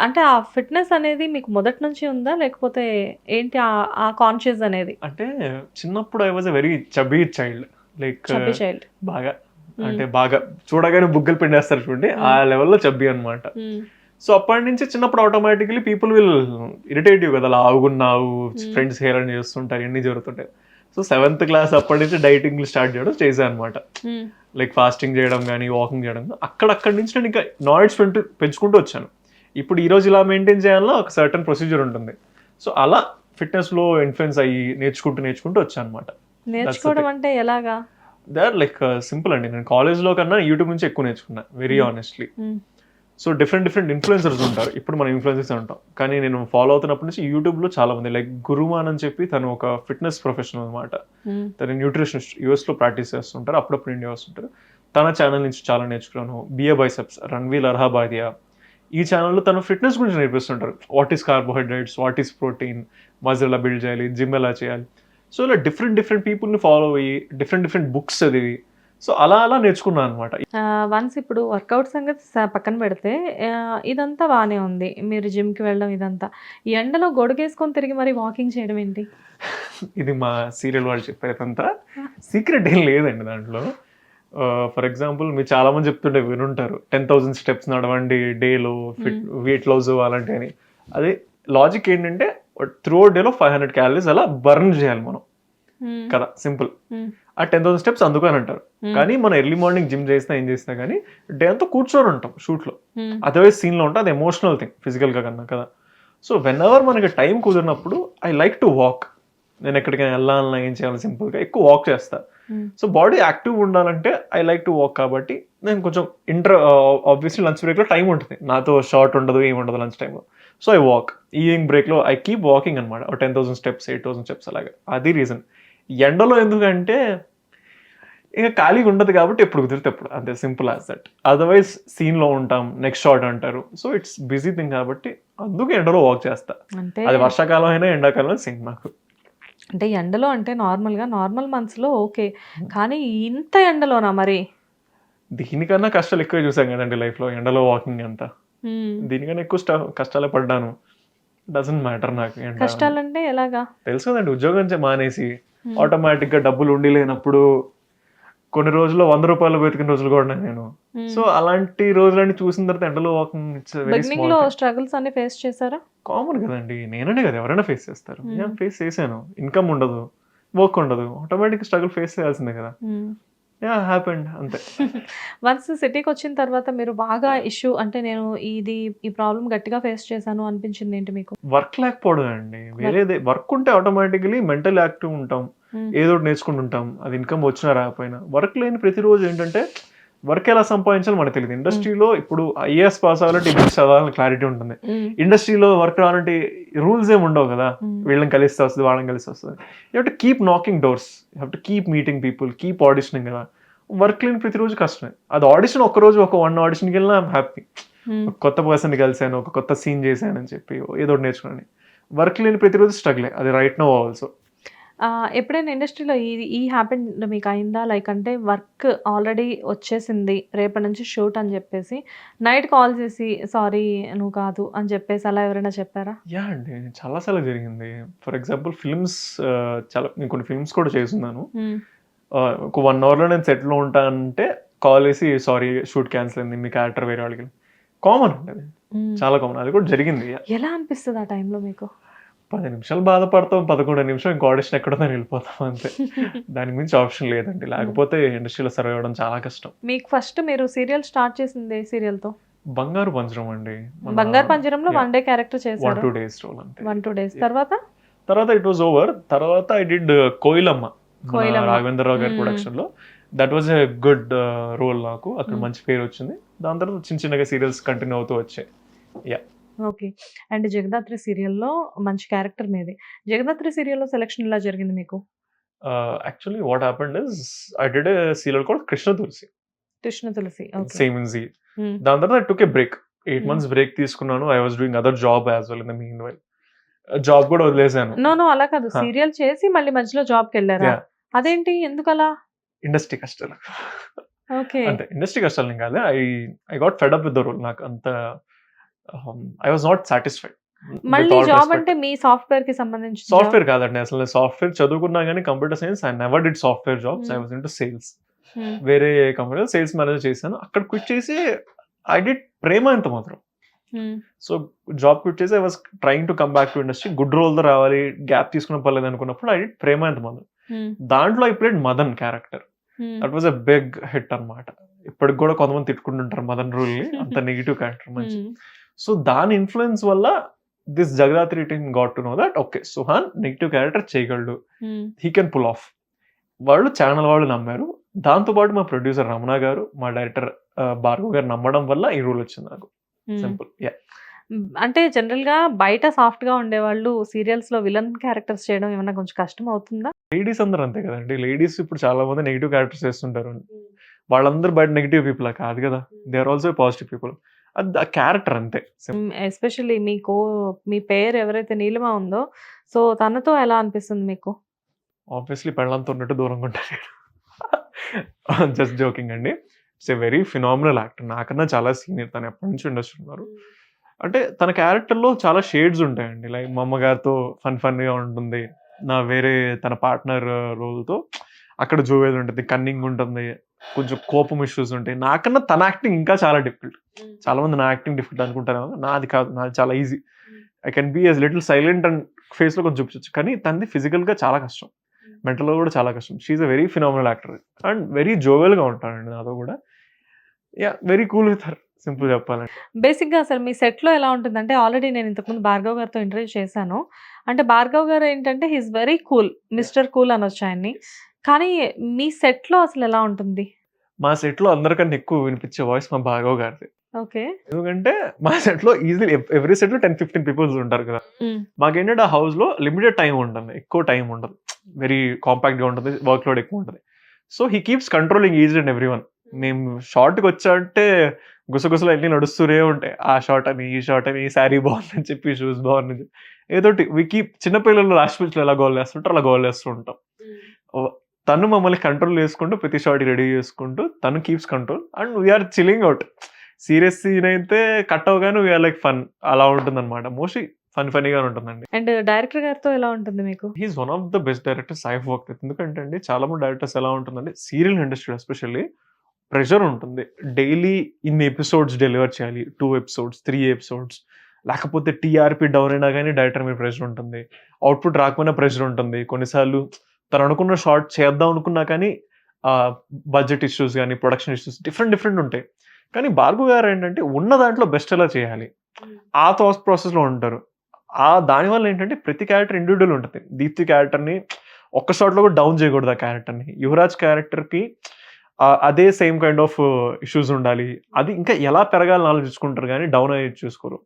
అంటే ఆ ఫిట్నెస్ అనేది మీకు మొదటి నుంచి ఉందా, లేకపోతే ఏంటి ఆ కాన్షియస్ అనేది? అంటే చిన్నప్పుడు I was a very chubby child. Like బాగా అంటే బాగా చూడగానే బుగ్గలు పిండేస్తారు చూడండి, ఆ లెవెల్లో చబ్బీ అనమాట. సో అప్పటి నుంచి చిన్నప్పుడు automatically people will irritate you కదా, అలా ఆగున్నావు, ఫ్రెండ్స్ హెయిర్ అని చేస్తుంటారు, ఎన్ని జరుగుతుంటాయి. సో 7th క్లాస్ అప్పటి నుంచి డైటింగ్ స్టార్ట్ చేయడం చేశాను అనమాట. లైక్ ఫాస్టింగ్ చేయడం కానీ, వాకింగ్ చేయడం. అక్కడి నుంచి నేను ఇంకా నాలెడ్జ్ పెంచుకుంటూ వచ్చాను. ఇప్పుడు ఈ రోజు ఇలా మెయింటైన్ చేయాలన్నా ఒక సర్టన్ ప్రొసీజర్ ఉంటుంది. సో అలా ఫిట్నెస్ లో ఇన్ఫ్లుయెన్స్ అయ్యి నేర్చుకుంటూ వచ్చాను అనమాట. నేర్చుకోవడం అంటే ఎలాగా? దే ఆర్ లైక్ సింపుల్ అండి. నేను కాలేజ్లో కన్నా యూట్యూబ్ నుంచి ఎక్కువ నేర్చుకున్నా, very honestly. So different influencers ఉంటారు. ఇప్పుడు మనం ఇన్ఫ్లుయెన్సర్స్ ఉంటాం, కానీ నేను ఫాలో అవుతున్నప్పటి నుంచి యూట్యూబ్లో చాలా మంది, లైక్ గురుమాన్ అని చెప్పి తను ఒక ఫిట్నెస్ ప్రొఫెషనల్ అనమాట. తను న్యూట్రిషనిస్ట్, యూఎస్లో ప్రాక్టీస్ చేస్తుంటారు, అప్పుడప్పుడు ఇండియా వస్తుంటారు. తన ఛానల్ నుంచి చాలా నేర్చుకున్నాను. బిఏ బైసెప్స్, రణ్వీర్ అర్హాబాదియా, ఈ ఛానల్లో తను ఫిట్నెస్ గురించి నేర్పిస్తుంటారు. What is carbohydrates, what is protein, muscle ఎలా బిల్డ్ చేయాలి, జిమ్ ఎలా చేయాలి. సో ఇలా డిఫరెంట్ పీపుల్ని ఫాలో అయ్యి డిఫరెంట్ బుక్స్ చదివి సో అలా నేర్చుకున్నాను అనమాట. వన్స్ ఇప్పుడు వర్కౌట్ సంగతి పక్కన పెడితే ఇదంతా బాగానే ఉంది, మీరు జిమ్కి వెళ్ళడం ఇదంతా. ఈ ఎండలో గొడుగేసుకొని తిరిగి మరి వాకింగ్ చేయడం ఏంటి? ఇది మా సీరియల్ వాళ్ళు చెప్పేదంతా సీక్రెట్ ఏం లేదండి దాంట్లో. ఫర్ ఎగ్జాంపుల్ మీరు చాలా మంది చెప్తుంటే వినుంటారు 10,000 స్టెప్స్ నడవండి డేలో, వెయిట్ లాస్ అలాంటివి అని. అదే లాజిక్ ఏంటంటే త్రూ డేలో 500 క్యాలరీస్ అలా బర్న్ చేయాలి మనం కదా, సింపుల్. ఆ 10,000 స్టెప్స్ అందుకని అంటారు. కానీ మనం ఎర్లీ మార్నింగ్ జిమ్ చేసినా ఏం చేసినా కానీ డే అంతా కూర్చొని ఉంటాం షూట్లో, అదర్వైజ్ సీన్లో ఉంటాం. అది ఎమోషనల్ థింగ్ ఫిజికల్గా కన్నా కదా. సో వెన్ ఎవర్ మనకి టైం కుదిరినప్పుడు ఐ లైక్ టు వాక్. నేను ఎక్కడికైనా వెళ్ళాలన్నా ఏం చేయాలి సింపుల్గా ఎక్కువ వాక్ చేస్తా. సో బాడీ యాక్టివ్ ఉండాలంటే ఐ లైక్ టు వాక్. కాబట్టి నేను కొంచెం ఆబ్వియస్లీ లంచ్ బ్రేక్లో టైం ఉంటుంది, నాతో షార్ట్ ఉండదు ఏమి ఉండదు లంచ్ టైంలో. So I walk. ఈవినింగ్ బ్రేక్లో ఐ కీప్ వాకింగ్ అనమాట, 10,000 స్టెప్స్ 8,000 స్టెప్స్ అలాగా. అది రీజన్. ఎండలో ఎందుకంటే ఇంకా ఖాళీగా ఉండదు కాబట్టి ఎప్పుడు కుదిరితే ఎప్పుడు, అంతే, సింపుల్ యాజ్ దట్. అదర్వైజ్ సీన్లో ఉంటాం, నెక్స్ట్ షార్ట్ అంటారు. సో ఇట్స్ బిజీ థింగ్ కాబట్టి అందుకు ఎండలో వాక్ చేస్తా. అది వర్షాకాలం అయినా ఎండాకాలం సేమ్ నాకు. అంటే ఎండలో అంటే నార్మల్ మంత్స్లో ఓకే, కానీ ఇంత ఎండలోనా మరి? దీనికన్నా కష్టాలు ఎక్కువ చూసాం కదండి లైఫ్లో, ఎండలో వాకింగ్ అంతా. దీనికన్నా ఎక్కువ కష్టాలే పడ్డాను. డజంట్ మ్యాటర్ నాకు. కష్టాలంటే ఎలాగా తెలుసు కదండి, ఉద్యోగం మానేసి ఆటోమేటిక్గా డబ్బులు ఉండి లేనప్పుడు కొన్ని రోజుల్లో 100 రూపాయలు బతికిన రోజులు కూడా నేను. సో అలాంటి రోజులన్నీ చూసిన తర్వాత ఎండలో వాకింగ్ బిగినింగ్ లో స్ట్రగుల్స్ అన్ని ఫేస్ చేశారా? కామన్ కదండి, నేననే కదా, ఎవరైనా ఫేస్ చేస్తారు. నేను ఫేస్ చేశాను. ఇన్కమ్ ఉండదు, వర్క్ ఉండదు, ఆటోమేటిక్ స్ట్రగుల్ ఫేస్ చేయాల్సిందే కదా. యా హ్యాపెండ్ అంతే. వన్స్ సిటీకి వచ్చిన తర్వాత మీరు బాగా ఇష్యూ అంటే నేను ఈ ప్రాబ్లం గట్టిగా ఫేస్ చేశాను అనిపించింది ఏంటి మీకు? వర్క్ లేకపోవడం అండి. వేరేదే వర్క్ ఉంటే ఆటోమేటికలీ మెంటల్ యాక్టివ్ ఉంటాం, ఏదో ఒకటి నేర్చుకుంటుంటాం, అది ఇన్కమ్ వచ్చినా రాకపోయినా. వర్క్ లేని ప్రతిరోజు ఏంటంటే వర్క్ ఎలా సంపాదించాలో మనకు తెలియదు. ఇండస్ట్రీలో ఇప్పుడు ఐఏఎస్ పాస్ అవ్వాలంటే ఈ బుక్స్ చదవాలని క్లారిటీ ఉంటుంది. ఇండస్ట్రీలో వర్క్ రావాలంటే రూల్స్ ఏమి ఉండవు కదా, వీళ్ళని కలిస్తే వస్తుంది, వాళ్ళని కలిసి వస్తుంది. You have to keep knocking doors, you have to keep meeting people, keep auditioning కదా. వర్క్ లేని ప్రతిరోజు కష్టమే. అది ఆడిషన్ ఒక్కరోజు ఒక 1 ఆడిషన్కి వెళ్ళినా ఐఎమ్ హ్యాపీ. కొత్త పర్సన్ కలిసాను, ఒక కొత్త సీన్ చేశాను అని చెప్పి ఏదో ఒకటి నేర్చుకున్నాను. వర్క్ లేని ప్రతిరోజు స్ట్రగులే, అది రైట్ నో ఆల్సో. ఎప్పుడైనా ఇండస్ట్రీలో ఈ హ్యాపెన్ మీకు అయిందా? లైక్ అంటే వర్క్ ఆల్రెడీ వచ్చేసింది, రేపటి నుంచి షూట్ అని చెప్పేసి నైట్ కాల్ చేసి సారీ నువ్వు కాదు అని చెప్పేసి అలా ఎవరైనా చెప్పారా? యా అండి, చాలాసార్లు జరిగింది. ఫర్ ఎగ్జాంపుల్ ఫిల్మ్స్, నేను కొన్ని ఫిల్మ్స్ కూడా చేస్తున్నాను. ఒక 1 అవర్లో నేను సెట్లో ఉంటానంటే కాల్ చేసి సారీ షూట్ క్యాన్సిల్ అయింది, మీ క్యారెక్టర్ వేరే వాళ్ళకి. కామన్ అండి, అది చాలా కామన్. అది కూడా జరిగింది. ఎలా అనిపిస్తుంది ఆ టైంలో మీకు? 10 నిమిషాలు బాధపడతాం, 11 నిమిషం ఇంకో ఆడిషన్ ఎక్కడుందని వెళ్ళిపోతాం అంతే. దానికి మించి ఆప్షన్ లేదండి, లేకపోతే ఇండస్ట్రీలో సర్వే అవ్వడం చాలా కష్టం. మీకు ఫస్ట్ మీరు సీరియల్ స్టార్ట్ చేసింది ఏ సీరియల్తో? బంగారు పంజరం అండి. బంగారు పంజరంలో 1 డే క్యారెక్టర్ చేశారు. 1-2 days రోల్ అంతే. 1-2 days తర్వాత ఇట్ వాజ్ ఓవర్. తర్వాత ఐ డిడ్ కోయిలమ్మ, రాఘవేంద్రరావు గారి ప్రొడక్షన్ లో. That was a good role. నాకు అక్కడ మంచి పేరు వచ్చింది. దాని తర్వాత చిన్నగా సీరియల్స్ కంటిన్యూ అవుతూ వచ్చాయి. Yeah okay. అండ్ జగదాత్రి సీరియల్లో మంచి క్యారెక్టర్ మీది. జగదాత్రి సీరియల్లో సెలక్షన్ ఎలా జరిగింది మీకు? Actually what happened is I did a serial called Krishna Tulasi. Krishna Tulasi, okay. Same in Zee. దాని తర్వాత I took a break, 8 months break తీసుకున్నాను. I was doing other job as well in the meanwhile. Job కూడా వదిలేసాను. నో అలా కాదు, సీరియల్ చేసి మళ్ళీ మధ్యలో జాబ్కి వెళ్ళారా? అదేంటి, ఎందుకలా? ఇండస్ట్రీ కష్టాలు. ఓకే. అంతే, ఇండస్ట్రీ కష్టాలు కాదు. I got fed up with the role. నాకు అంత ఐ వాజ్ నాట్ సాటిస్ఫైడ్. మళ్ళీ జాబ్ అంటే మీ సాఫ్ట్వేర్ కి సంబంధించి? సాఫ్ట్వేర్ కాదండి, అసలు సాఫ్ట్వేర్ చదువుకున్నా కానీ computer science. I never did software jobs. I was into sales. వేరే కంపెనీలో సేల్స్ మేనేజర్ చేశాను. అక్కడ క్విట్ చేసి ఐ డిడ్ ప్రేమ ఎంత మాత్రం. సో జాబ్ క్విట్ చేసి I was trying to come back to industry. Good role తో రావాలి, గ్యాప్ తీసుకున్న పర్లేదు అనుకున్నప్పుడు ఐ డిడ్ ప్రేమ ఎంత మాత్రం. దాంట్లో I played Madan character. That was a big hit అన్నమాట. ఇప్పటికి కూడా కొంతమంది తిట్టుకుంటుంటారు మదన్ రూల్ ని, అంత నెగిటివ్ క్యారెక్టర్ మంచి. సో దాని ఇన్ఫ్లుయెన్స్ వల్ల this Jagadhatri team got to know that okay, Suhan negative character చేయగలడు, హీ కెన్ పుల్ ఆఫ్. వాళ్ళు ఛానల్ వాళ్ళు నమ్మారు. దాంతో పాటు మా ప్రొడ్యూసర్ రమణ గారు, మా డైరెక్టర్ భార్గవ్ గారు నమ్మడం వల్ల ఈ రూల్ వచ్చింది నాకు. సింపుల్. యా. అంటే జనరల్ గా బయట సాఫ్ట్ గా ఉండేవాళ్ళు సీరియల్స్ లో విలన్ క్యారెక్టర్స్ చేయడం ఏమన్నా కొంచెం కష్టం అవుతుందా? లేడీస్ అందరూ అంతే కదండి. లేడీస్ ఇప్పుడు చాలా మంది నెగిటివ్ క్యారెక్టర్స్ చేస్తుంటారు. వాళ్ళందరూ బయట నెగిటివ్ పీపుల్ కాదు కదా, they are also positive people. అది ఆ క్యారెక్టర్ అంతే. ఎస్పెషల్లీ మీ పేరు ఎవరైతే నీలిమ ఉందో, సో తనతో ఎలా అనిపిస్తుంది మీకు? ఆబ్వియస్లీ పెళ్ళంతో ఉన్నట్టు దూరంగా ఉంటాను. జస్ట్ జోకింగ్ అండి. It's a very phenomenal actor. నాకన్నా చాలా సీనియర్. తను ఎప్పటి నుంచి ఇండస్ట్రీ ఉన్నారు. అంటే తన క్యారెక్టర్‌లో చాలా షేడ్స్ ఉంటాయండి. లైక్ మా అమ్మగారితో ఫన్‌గా ఉంటుంది. వేరే తన పార్ట్నర్ రోల్‌తో అక్కడ జోవియల్ ఉంటది. కన్నింగ్ ఉంటుంది. కొంచెం కోపం ఇష్యూస్ ఉంటాయి. నాకన్నా తన యాక్టింగ్ ఇంకా చాలా డిఫికల్ట్. చాలా మంది నా యాక్టింగ్ డిఫికల్ట్ అనుకుంటారేమో. నాది కాదు. నాది చాలా easy. I can be as little silent and ఫేస్‌లో కొంచెం చూపించొచ్చు. కానీ తనది ఫిజికల్‌గా చాలా కష్టం. మెంటల్‌గా కూడా చాలా కష్టం. She is a very phenomenal actor and very జోవియల్‌గా ఉంటాడండి నాతో కూడా. Very cool with her simple చెప్పాలంటే. బేసిక్‌గా అసలు మీ సెట్‌లో ఎలా ఉంటుందంటే, ఆల్రెడీ నేను ఇంతకుముందు భార్గవ్ గారితో ఇంటర్వ్యూ చేశాను. అంటే భార్గవ్ గారు ఏంటంటే, he is very cool. Mister cool అనొచ్చు ఆయన్ని. కానీ మీ సెట్‌లో అసలు ఎలా ఉంటుంది? మా సెట్‌లో అందరికన్నా ఎక్కువ వినిపించే వాయిస్ మా భార్గవ్ గారిది. ఓకే. ఎందుకంటే మా సెట్‌లో ఈజీలీ ఎవ్రీ సెట్‌లో 10-15 పీపుల్స్ ఉంటారు కదా! మాకేంటంటే ఆ హౌస్‌లో లిమిటెడ్ టైమ్ ఉంటుంది. ఎక్కువ టైం ఉండదు. వెరీ కాంపాక్ట్‌గా ఉంటుంది. వర్క్ లోడ్ ఎక్కువ ఉంటది. So he keeps controlling each and everyone. మేము షాట్‌కి వచ్చామంటే గుసగుసలు అన్నీ నడుస్తూనే ఉంటాయి. ఆ షాట్ అని, ఈ షాట్ అని, ఈ శారీ బాగుందని చెప్పి, షూస్ బాగున్నాయని చెప్పి ఏదోటి వి కీప్ చిన్న పిల్లలు లాస్ట్ పిచ్‌లో ఎలా గోల చేస్తుంటారో అలా గోల చేస్తూ ఉంటాం. తను మమ్మల్ని కంట్రోల్ చేసుకుంటూ ప్రతి షాట్ రెడీ చేసుకుంటూ తను keeps control and we're chilling out. Serious scene అయితే కట్ అవ్వగానే వీఆర్ లైక్ ఫన్ అలా ఉంటుందన్నమాట. మోస్ట్లీ ఫనీగా ఉంటుందండి. అండ్ డైరెక్టర్ గారితో ఎలా ఉంటుంది మీకు? He is one of the best directors I have worked with. ఎందుకంటే అండి చాలా మంది డైరెక్టర్స్ ఎలా ఉంటుందంటే సీరియల్ ఇండస్ట్రీ ఎస్పెషల్లీ ప్రెషర్ ఉంటుంది. డైలీ ఇన్ని ఎపిసోడ్స్ డెలివర్ చేయాలి. 2 ఎపిసోడ్స్, 3 ఎపిసోడ్స్ లేకపోతే టీఆర్‌పీ డౌన్ అయినా గానీ డైరెక్టర్ మీద ప్రెషర్ ఉంటుంది. అవుట్‌పుట్ రాకపోయినా ప్రెషర్ ఉంటుంది. కొన్నిసార్లు తను అనుకున్న షాట్ చేద్దాం అనుకున్నా కానీ బడ్జెట్ ఇష్యూస్ గానీ, ప్రొడక్షన్ ఇష్యూస్ డిఫరెంట్ ఉంటాయి. కానీ భార్గవ్ గారు ఏంటంటే ఉన్న దాంట్లో బెస్ట్ ఎలా చేయాలి ఆ థాట్ ప్రాసెస్‌లో ఉంటారు. దానివల్ల ఏంటంటే ప్రతి క్యారెక్టర్ ఇండివిడ్యువల్ ఉంటది. దీప్తి క్యారెక్టర్‌ని ఒక్క షాట్‌లో కూడా డౌన్ చేయకూడదు ఆ క్యారెక్టర్‌ని. యువరాజ్ క్యారెక్టర్‌కి అదే సేమ్ కైండ్ ఆఫ్ ఇష్యూస్ ఉండాలి. అది ఇంకా ఎలా పెరగాలని ఆలోచించుకుంటారు గానీ డౌన్ అయ్యేది చూసుకోరు.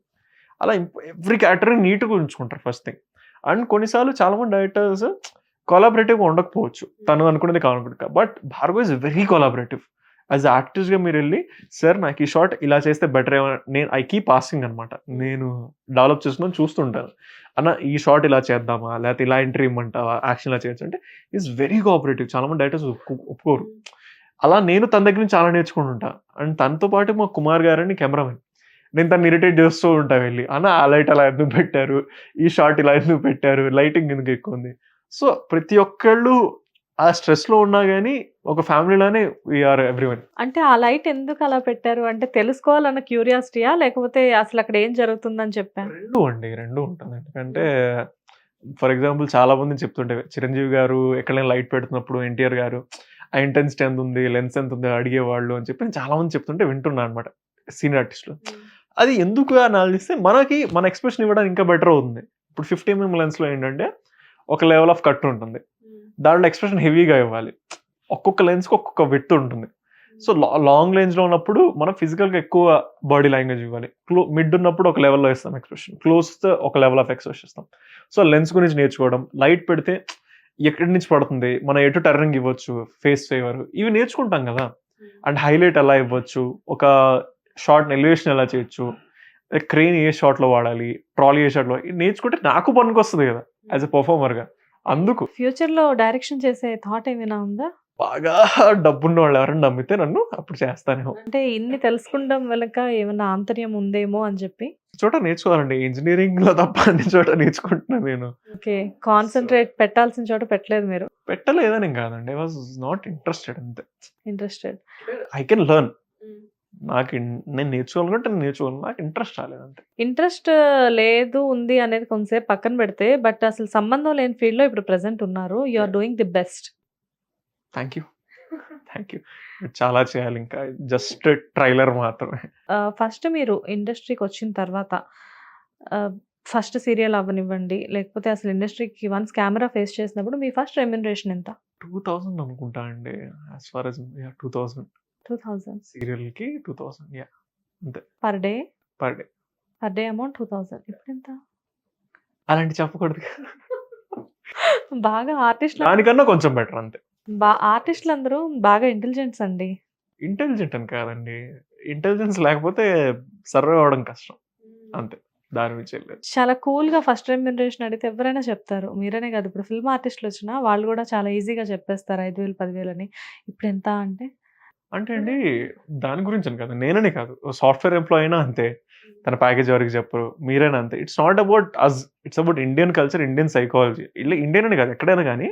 అలా ఎవ్రీ క్యారెక్టర్‌ని నీట్‌గా ఉంచుకుంటారు ఫస్ట్ థింగ్. అండ్ కొన్నిసార్లు చాలా మంది డైరెక్టర్స్ కొలాబరేటివ్‌గా ఉండకపోవచ్చు. తను అనుకున్నది కాదనుకుంటా. But Bhargav is very collaborative. As a ఆర్టిస్ట్‌గా మీరెళ్లి సార్ నాకు ఈ షాట్ ఇలా చేస్తే బెటర్ ఏమో ఐ కీప్ ఆస్కింగ్ అనమాట. నేను డెవలప్ చేసుకొని చూస్తుంటాను. అన్న ఈ షాట్ ఇలా చేద్దామా? లేకపోతే ఇలా ఎంట్రీ ఇమ్మంటావా? యాక్షన్ ఇలా చేయొచ్చా? అంటే ఈస్ వెరీ కోఆపరేటివ్. చాలా మంది డైరెక్టర్స్ ఒప్పుకోరు. అలా నేను తన దగ్గర నుంచి చాలా నేర్చుకుంటుంటా. అండ్ తనతో పాటు మా కుమార్ గారని కెమెరామెన్. నేను తనని ఇరిటేట్ చేస్తూ ఉంటా వెళ్లి. అన్న ఆ లైట్ అలా ఎందుకు పెట్టారు? ఈ షాట్ ఇలా ఎందుకు పెట్టారు? లైటింగ్ ఎందుకు ఎక్కువుంది? సో ప్రతి ఒక్కళ్ళు ఆ స్ట్రెస్‌లో ఉన్నా గాని ఒక ఫ్యామిలీలానే వి ఆర్ ఎవ్రీవన్. అంటే ఆ లైట్ ఎందుకు అలా పెట్టారు? అంటే తెలుసుకోవాలన్న క్యూరియాసిటీయా? లేకపోతే అసలు అక్కడ ఏం జరుగుతుందని చెప్పా? 2 అండి. 2 ఉంటుంది. ఎందుకంటే ఫర్ ఎగ్జాంపుల్ చాలా మంది చెప్తుంటే చిరంజీవి గారు ఎక్కడైనా లైట్ పెడుతున్నప్పుడు ఎన్టీఆర్ గారు ఆ ఇంటెన్సిటీ ఎంతుంది? లెన్స్ ఎంతుంది? అడిగేవాళ్ళు అని చెప్పి చాలా మంది చెప్తుంటే వింటున్నా అనమాట. సీనియర్ ఆర్టిస్ట్‌లు. అది ఎందుకు అని ఆలోచిస్తే మనకి మన ఎక్స్‌ప్రెషన్ ఇవ్వడానికి ఇంకా బెటర్ అవుతుంది. ఇప్పుడు 50 ఎంఎం లెన్స్‌లో ఏంటంటే ఒక లెవెల్ ఆఫ్ కట్ ఉంటుంది. దాంట్లో ఎక్స్‌ప్రెషన్ హెవీగా ఇవ్వాలి. ఒక్కొక్క లెన్స్‌కి ఒక్కొక్క విడ్త్ ఉంటుంది. సో లాంగ్ రేంజ్‌లో ఉన్నప్పుడు మనం ఫిజికల్‌గా ఎక్కువ బాడీ లాంగ్వేజ్ ఇవ్వాలి. మిడ్ ఉన్నప్పుడు ఒక లెవెల్‌లో ఇస్తాం ఎక్స్‌ప్రెషన్. క్లోజ్‌తో ఒక లెవెల్ ఆఫ్ ఎక్స్‌ప్రెషన్ ఇస్తాం. సో లెన్స్ గురించి నేర్చుకోవడం, లైట్ పెడితే ఎక్కడి నుంచి పడుతుంది, మనం ఎటు టర్నింగ్ ఇవ్వచ్చు, ఫేస్ ఫేవర్ ఇవి నేర్చుకుంటాం కదా! అండ్ హైలైట్ ఎలా ఇవ్వచ్చు, ఒక షాట్‌ని ఎలివేషన్ ఎలా చేయొచ్చు, క్రేన్ ఏ షాట్‌లో వాడాలి, ట్రాలీ ఏ షాట్‌లో నేర్చుకుంటే నాకు పనికొస్తది కదా! యాస్ ఎ పెర్ఫార్మర్‌గా. అందుకు. ఫ్యూచర్‌లో డైరెక్షన్ చేసే థాట్ ఏమైనా ఉందా? బాగా డబ్బున్నోళ్ళు ఎవరైనా నమ్మితే నన్ను అప్పుడు చేస్తానేమో. అంటే ఇన్ని తెలుసుకోవడం వెనక ఏమన్నా ఆంతర్యం ఉందేమో అని చెప్పి. చోట నేర్చుకోవాలండి. ఇంజినీరింగ్‌లో తప్ప అన్ని చోట నేర్చుకుంటున్నాను నేను. ఓకే. కాన్సంట్రేట్ పెట్టాల్సిన చోట పెట్టలేదు మీరు. పెట్టలేదని కాదండి. ఐ వాస్ నాట్ ఇంట్రెస్టెడ్ అంతే. ఇంట్రెస్టెడ్. I can learn. నేను నేర్చుకోవాలనుకుంటే నేను నేర్చుకోగలను. నాకు ఇంట్రెస్ట్ రాలేదంతే. ఇంట్రెస్ట్ లేదు, ఉంది అనేది కొంతసేపు పక్కన పెడితే, బట్ అసలు సంబంధం లేని ఫీల్డ్‌లో ఇప్పుడు ప్రెజెంట్ ఉన్నారు. You are doing the best. Thank you. Thank you. చాలా చేయాలింకా. జస్ట్ ట్రైలర్ మాత్రమే. ఫస్ట్ మీరు ఇండస్ట్రీకొచ్చిన తర్వాత ఫస్ట్ సీరియల్ అవ్వనివ్వండి, లేకపోతే అసలు ఇండస్ట్రీకి వన్స్ కెమెరా ఫేస్ చేసినప్పుడు మీ ఫస్ట్ రెమ్యునరేషన్ ఎంత? 2000 అనుకుంటా అండి. As far as 2000. 2000 సీరియల్‌కి 2000 అంతే. Per day? Per day. Per day amount 2000. ఇప్పుడెంత? అలాంటివి చెప్పకూడదు. బాగా ఆర్టిస్ట్‌లు దానికన్నా కొంచెం బెటర్ అంతే. ఆర్టిస్ట్‌లందరూ బాగా ఇంటెలిజెంట్స్ అండి. ఇంటెలిజెంట్ అని కాదండి. ఇంటెలిజెన్స్ లేకపోతే సర్వైవ్ అవ్వడం కష్టం అంతే, దాని నుంచి వెళ్ళలేదు. చాలా కూల్‌గా ఫస్ట్ రెమ్యూనరేషన్ అడిగితే ఎవరైనా చెప్తారు. మీరనే కాదు, ఇప్పుడు ఫిల్మ్ ఆర్టిస్ట్‌లు వచ్చినా వాళ్ళు కూడా చాలా ఈజీగా చెప్పేస్తారు 5,000, 10,000 అని. ఇప్పుడెంత అంటే? అంటే అండి, దాని గురించని కాదు. నేననే కాదు. సాఫ్ట్‌వేర్ ఎంప్లాయీ అయినా అంతే. తన ప్యాకేజ్ ఎవరికీ చెప్పరు. మీరైనా అంతే. It's not about us. It's about Indian culture, Indian psychology. Indian అని కాదు, ఎక్కడైనా గానీ,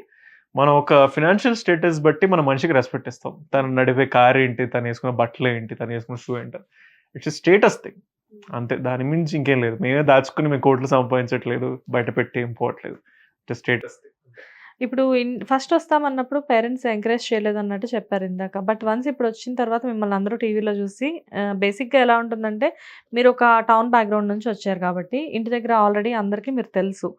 మనం ఒక ఫినాన్షియల్ స్టేటస్ బట్టి మన మనిషికి రెస్పెక్ట్ ఇస్తాం. తను నడిపే కార్ ఏంటి, తను యేసుకున్న బట్టలేంటి, తను యేసుకున్న షూ ఏంటి. It's a status thing. అంతే. దాని మించి ఇంకేం లేదు. మేమే దాచుకొని మేము కోట్లు సంపాదించట్లేదు. బయట పెట్టి ఏం పోవట్లేదు. It's status thing. ఇప్పుడు ఫస్ట్ వస్తామన్నప్పుడు పేరెంట్స్ ఎంకరేజ్ చేయలేదన్నట్టు చెప్పారు ఇందాక. బట్ వన్స్ ఇప్పుడొచ్చిన తర్వాత మిమ్మల్ని అందరూ టీవీలో చూసి బేసిక్‌గా ఎలా ఉంటుందంటే, మీరొక టౌన్ బ్యాక్‌గ్రౌండ్ నుంచి వచ్చారు కాబట్టి, ఇంటి దగ్గర ఆల్రెడీ అందరికీ మీరు తెలుసు.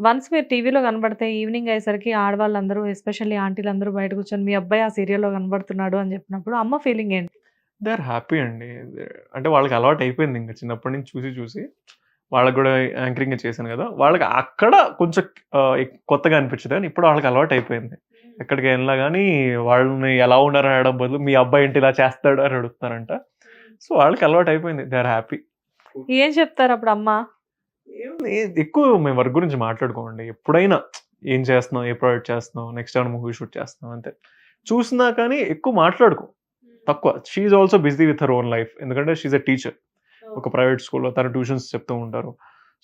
వన్స్ మీరు టీవీలో కనబడితే ఈవినింగ్ అయ్యేసరికి ఆడవాళ్ళందరూ ఎస్పెషల్లీ ఆంటీలందరూ బయట కూర్చొని, మీ అబ్బాయి ఆ సీరియల్‌లో కనబడుతున్నాడు అని చెప్పినప్పుడు అమ్మ ఫీలింగ్ ఏంటి? దే ఆర్ హ్యాపీ అండి. అంటే వాళ్ళకి అలవాటయిపోయింది ఇంక చిన్నప్పటి నుంచి చూసి చూసి. వాళ్ళకి గూడా యాంకరింగ్ చేశాను గదా! వాళ్ళకి అక్కడ కొంచెం కొత్తగా అనిపించదు గానీ, ఇప్పుడు వాళ్ళకి అలవాటయిపోయింది. ఎక్కడికెళ్ళినా గానీ వాళ్ళని ఎలా ఉన్నారని అడగడం బదులు, మీ అబ్బాయి ఏంటి ఇలా చేస్తాడు అని అడుగుతున్నారంట. సో, వాళ్ళకి అలవాటయిపోయింది. They are happy. ఏం చెప్తారప్పుడు అమ్మ? ఏముంది, ఎక్కువ మేము వర్క్ గురించి మాట్లాడుకోమండి. ఎప్పుడైనా ఏం చేస్తున్నావు? ఏ ప్రాజెక్ట్ చేస్తున్నావు? నెక్స్ట్ ఏమైనా మూవీ షూట్ చేస్తున్నావా? అంతే. చూసినా కానీ ఎక్కువ మాట్లాడుకోం. తక్కువ. She is also busy with her own life. ఎందుకంటే షీ ఈజ్ ఎ టీచర్. ఒక ప్రైవేట్ స్కూల్‌లో తను ట్యూషన్స్ చెప్తూ ఉంటారు.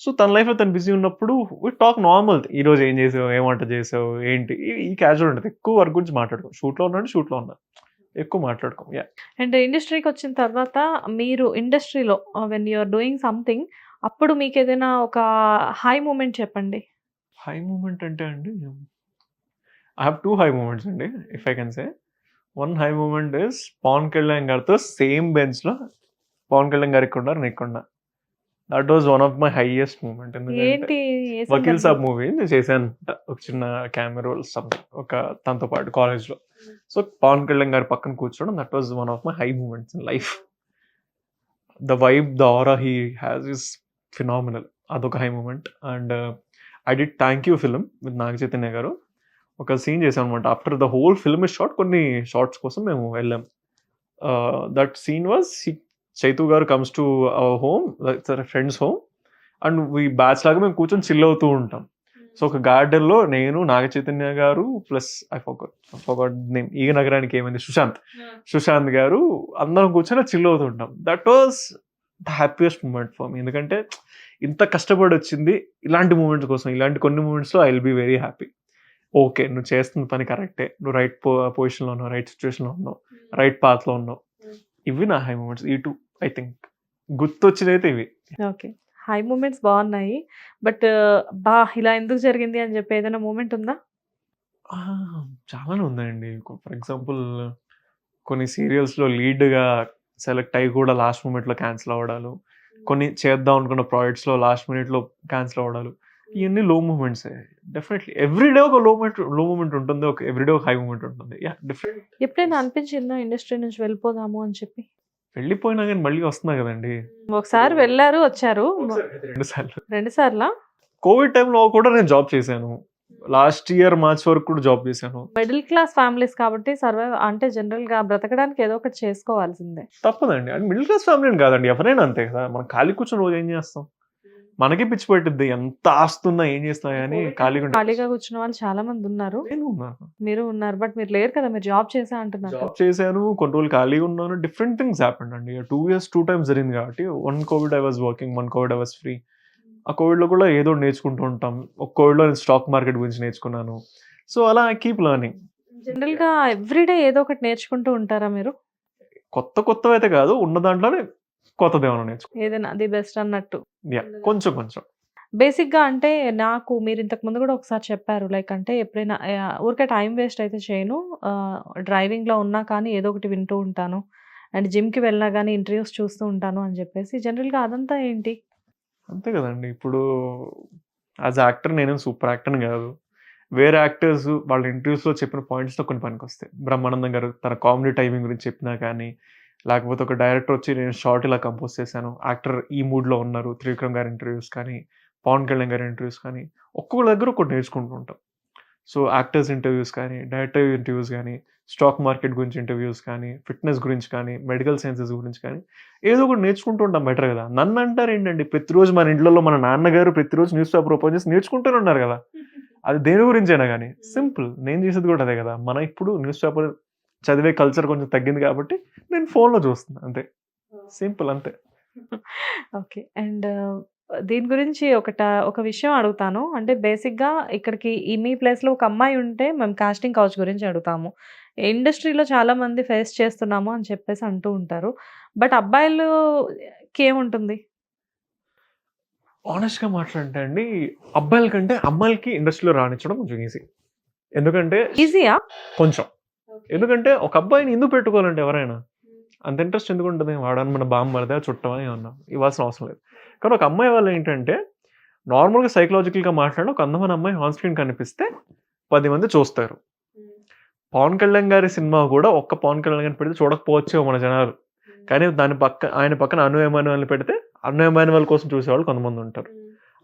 సో, తన లైఫ్‌లో తను బిజీ ఉన్నప్పుడు వి టాక్ నార్మల్. ఈరోజు ఏం చేసావు? ఏం వంట చేసావు? ఏంటి? ఈ క్యాజువల్ ఉంటది. ఎక్కువ వర్క్ గురించి మాట్లాడుకోం. షూట్‌లో ఉన్నాడు, షూట్‌లో ఉన్నా. ఎక్కువ మాట్లాడుకోం. యాహ్! అండ్ ఇండస్ట్రీకొచ్చిన తర్వాత మీరు ఇండస్ట్రీలో when you are doing something అప్పుడు మీకేదైనా ఒక హై మూమెంట్ చెప్పండి. హై మూమెంట్ అంటే అండి, ఐ హావ్ 2 హై మూమెంట్స్ అండి. If I can say. One high moment is Pavan Kalyan గారితో సేమ్ బెంచ్‌లో పవన్ కళ్యాణ్ గారికున్నారు, నీకున్నా. That was one of my highest moment. ఎందుకంటే ఏంటి? ఏ 'వకీల్ సందర్భం? సాబ్' మూవీ నేను చేశాననమాట. ఒక చిన్న కెమెరా రోల్ సంథింగ్ తనతో పాటు కాలేజ్‌లో. సో, పవన్ కళ్యాణ్ గారి పక్కన కూర్చోవడం, that was one of my high moments in life. The vibe, the aura he has is phenomenal. అదొక high moment. And I did 'thank you' film with Naga Chaitanya garu. ఒక సీన్ చేశామనమాట. After the whole film is shot, కొన్ని షాట్స్ కోసం మేము వెళ్ళాం. That scene was Chaitu garu comes to our home, friends home. అండ్ బ్యాచ్ లాగా మేము కూర్చొని చిల్ అవుతూ ఉంటాం. సో, ఒక గార్డెన్‌లో నేను, నాగ చైతన్య గారు ప్లస్ ఐ ఫర్గాట్ నేమ్, 'ఈ నగరానికి ఏమైంది' సుశాంత్ గారు అందరం కూర్చొని చిల్ అవుతూ ఉంటాం. That was the happiest moment for me. ఎందుకంటే ఇంత కష్టపడి వచ్చింది ఇలాంటి మూమెంట్స్ కోసం. ఇలాంటి కొన్ని మూమెంట్స్‌లో I will be very happy. Okay, నువ్వు చేస్తున్న పని కరెక్టే. నువ్వు రైట్ పొజిషన్‌లో ఉన్నావు, రైట్ సిట్యుయేషన్‌లో ఉన్నావు, రైట్ పాత్‌లో ఉన్నావు. ఇవి నా హై మూమెంట్స్. ఈ 2 ఐ థింక్ గుర్తొచ్చినవైతే ఇవి. ఓకే. హై మూమెంట్స్ బావున్నాయి. బట్ ఇలా ఎందుకు జరిగింది అని చెప్పి ఏదైనా మూమెంట్ ఉందా? ఆ! చాలానే ఉన్నాయండి. ఫర్ ఎగ్జాంపుల్, కొన్ని సీరియల్స్‌లో లీడ్‌గా సెలెక్ట్ అయ్యి కూడా లాస్ట్ మూమెంట్‌లో క్యాన్సిల్ అవ్వడాలు. కొన్ని చేద్దాం అనుకున్న ప్రాజెక్ట్స్‌లో లాస్ట్ మినిట్‌లో క్యాన్సిల్ అవ్వడాలు. ఇయన్నీ లో మూమెంట్సే. డెఫినైట్‌లీ ఎవ్రీ డే ఒక లో మూమెంట్ ఉంటుంది. ఎవ్రీ డే ఒక హై మూమెంట్ ఉంటుంది. యాహ్! డిఫరెంట్. ఎప్పుడైనా అనిపించిందా ఇండస్ట్రీ నుంచి వెళ్ళిపోదాము అని చెప్పి? వెళ్ళిపోయినా గాని మళ్ళీ వస్తున్నా గదండీ! ఒకసారి వెళ్లారు, వచ్చారు. 2 సార్లు. 2 సార్లా? కోవిడ్ టైమ్‌లో కూడా నేను జాబ్ చేశాను. లాస్ట్ ఇయర్ మార్చ్ వరకు కూడా జాబ్ చేశాను. మిడిల్ క్లాస్ ఫ్యామిలీస్ కాబట్టి సర్వైవ్ అంటే జనరల్‌గా బ్రతకడానికి ఏదో ఒకటి చేసుకోవాల్సిందే. తప్పదండి. అంటే మిడిల్ క్లాస్ ఫ్యామిలీ అని కాదండి. ఎవరైనా అంతే కదా! మనం ఖాళీ కూర్చొని రోజు ఏం చేస్తాం? మనకే పిచ్చి పట్టిద్ది. ఎంత ఆస్తున్నా, ఏం చేసినా గాని ఖాళీగా ఖాళీగా కూర్చున్న వాళ్ళు చాలా మంది ఉన్నారు. నేను ఉన్నాను. మీరు ఉన్నారు. బట్ మీరు లేరు కదా! మీరు జాబ్ చేశా అంటున్నారు కదా! జాబ్ చేశాను. కొన్ని రోజులు ఖాళీగా ఉన్నాను. డిఫరెంట్ థింగ్స్ హ్యాపెండ్ అండి. 2 ఇయర్స్ 2 టైమ్స్ జరిగింది కాబట్టి, one Covid I was working, one Covid I was free. ఆ కోవిడ్‌లో కూడా ఏదో ఒకటి నేర్చుకుంటూ ఉంటాం. ఒక కోవిడ్‌లో నేను స్టాక్ మార్కెట్ గురించి నేర్చుకున్నాను. సో, అలా ఐ కీప్ లెర్నింగ్. జనరల్‌గా ఎవ్రీడే ఏదో ఒకటి నేర్చుకుంటూ ఉంటారా మీరు? కొత్తవైతే కాదు. ఉన్న దాంట్లోనే కొత్తదేమన్నా నేర్చుకో. ఏదైనా ది బెస్ట్ అన్నట్టు. యాహ్! కొంచెం కొంచెం. బేసిక్‌గా అంటే నాకు మీరు ఇంతకు ముందు కూడా ఒకసారి చెప్పారు. లైక్ అంటే ఎప్పుడైనా ఊరికే టైమ్ వేస్ట్ అయితే చేయను. డ్రైవింగ్‌లో ఉన్నా కానీ ఏదో ఒకటి వింటూ ఉంటాను. అండ్ జిమ్‌కి వెళ్ళినా గానీ ఇంటర్వ్యూస్ చూస్తూ ఉంటాను అని చెప్పేసి. జనరల్‌గా అదంతా ఏంటి? అంతే కదండీ! ఇప్పుడు యాస్ ఎ యాక్టర్ నేనేం సూపర్ యాక్టర్‌ని గాదు. వేరే యాక్టర్స్ వాళ్ళ ఇంటర్వ్యూస్‌లో చెప్పిన పాయింట్స్‌తో కొన్ని పనికొస్తాయి. బ్రహ్మానందం గారు తన కామెడీ టైమింగ్ గురించి చెప్పినా కానీ, లేకపోతే ఒక డైరెక్టర్ వచ్చి నేను షార్ట్ ఇలా కంపోజ్ చేశాను. యాక్టర్ ఈ మూడ్‌లో ఉన్నారు. త్రివిక్రమ్ గారి ఇంటర్వ్యూస్ కానీ, పవన్ కళ్యాణ్ గారి ఇంటర్వ్యూస్ కానీ, ఒక్కొక్కళ్ళ దగ్గర ఒక్కటి నేర్చుకుంటూ ఉంటాం. సో యాక్టర్స్ ఇంటర్వ్యూస్ కానీ, డైరెక్టర్ ఇంటర్వ్యూస్ కానీ, స్టాక్ మార్కెట్ గురించి ఇంటర్వ్యూస్ కానీ, ఫిట్‌నెస్ గురించి కానీ, మెడికల్ సైన్సెస్ గురించి కానీ, ఏదో ఒకటి నేర్చుకుంటూ ఉంటాం బెటర్ కదా! నన్నంటారేంటండి ప్రతిరోజు మన ఇంట్లలో మన నాన్నగారు ప్రతిరోజు న్యూస్ పేపర్ ఓపెన్ చేసి నేర్చుకుంటూనే ఉన్నారు కదా! అది దేని గురించైనా గానీ. సింపుల్. నేను చేసేది కూడా అదే కదా! మనం ఇప్పుడు న్యూస్ పేపర్ చదివే కల్చర్ కొంచెం తగ్గింది కాబట్టి నేను ఫోన్‌లో చూస్తున్నా అంతే. సింపుల్ అంతే. ఓకే. అండ్ దీని గురించి ఒక విషయం అడుగుతాను. అంటే బేసిక్‌గా ఇక్కడికి మీ ప్లేస్‌లో ఒక అమ్మాయి ఉంటే మేము కాస్టింగ్ కౌచ్ గురించి అడుగుతాము. ఇండస్ట్రీలో చాలామంది ఫేస్ చేస్తున్నాము అని చెప్పేసి అంటూ ఉంటారు. బట్ అబ్బాయిలుకేముంటుంది? హానెస్ట్‌గా మాట్లాడంటే అండి, అబ్బాయిల కంటే అమ్మాయిలకి ఇండస్ట్రీలో రానిచ్చడం కొంచెం ఈజీ. ఎందుకంటే ఈజీయా? కొంచెం. ఎందుకంటే ఒక అబ్బాయిని ఎందుకు పెట్టుకోవాలంటే ఎవరైనా? అంత ఇంట్రెస్ట్ ఎందుకుంటది? వాడేమన్నా మన బామ్మర్దా? చుట్టమా? ఏమన్నా? ఇవ్వాల్సిన అవసరం లేదు. కానీ ఒక అమ్మాయి వల్ల ఏంటంటే, నార్మల్‌గా సైకలాజికల్‌గా మాట్లాడిన ఒక అందమైన అమ్మాయి ఆన్ స్క్రీన్ కనిపిస్తే 10 మంది చూస్తారు. పవన్ కళ్యాణ్ గారి సినిమా గూడా ఒక్క పవన్ కళ్యాణ్ గారిని పెడితే చూడకపోవచ్చేమో మన జనాలు. కానీ ఆయన పక్కన అను ఎమాన్యుయల్‌ని పెడితే, అను ఎమాన్యుయల్ కోసం చూసేవాళ్ళు కొంతమందుంటారు.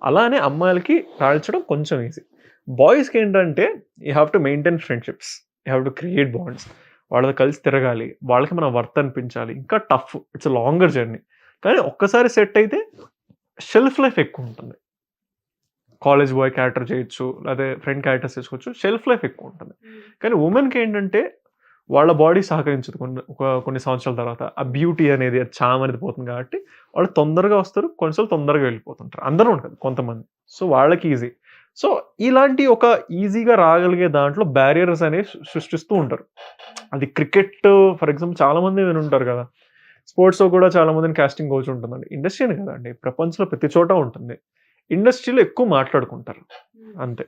అలానే అమ్మాయిలకి రాల్చడం కొంచెం ఈజీ. బాయ్స్‌కేంటంటే you have to maintain friendships. You have to create bonds. వాళ్ళతో కలిసి తిరగాలి. వాళ్ళకి మన వర్త్ అనిపించాలి. ఇంకా tough. It's a longer journey. కానీ ఒక్కసారి సెట్ అయితే షెల్ఫ్ లైఫ్ ఎక్కువుంటుంది. కాలేజ్ బాయ్ క్యారెక్టర్ చేయొచ్చు. లేతే ఫ్రెండ్ క్యారెక్టర్స్ చేసుకోవచ్చు. షెల్ఫ్ లైఫ్ ఎక్కువుంటుంది. కానీ వుమెన్‌కేంటంటే వాళ్ళ బాడీ సహకరించదు కొన్ని సంవత్సరాల తర్వాత. ఆ బ్యూటీ అనేది, ఆ చార్మ్ అనేది పోతుంది కాబట్టి వాళ్ళు తొందరగా వస్తారు. కొన్నిసార్లు తొందరగా వెళ్ళిపోతుంటారు. అందరూ ఉండదు కొంతమంది. సో వాళ్ళకి ఈజీ. సో ఇలాంటి ఒక ఈజీగా రాగలిగే దాంట్లో బ్యారియర్స్ అనేవి సృష్టిస్తూ ఉంటారు. అది క్రికెట్ ఫర్ ఎగ్జాంపుల్ చాలామంది వినుంటారు కదా! స్పోర్ట్స్‌లో కూడా చాలా మందిని కాస్టింగ్ కౌచ్ ఉంటుందండి. ఇండస్ట్రీ అని కాదండి. ప్రపంచంలో ప్రతి చోట ఉంటుంది. ఇండస్ట్రీలో ఎక్కువ మాట్లాడుకుంటారు. అంతే.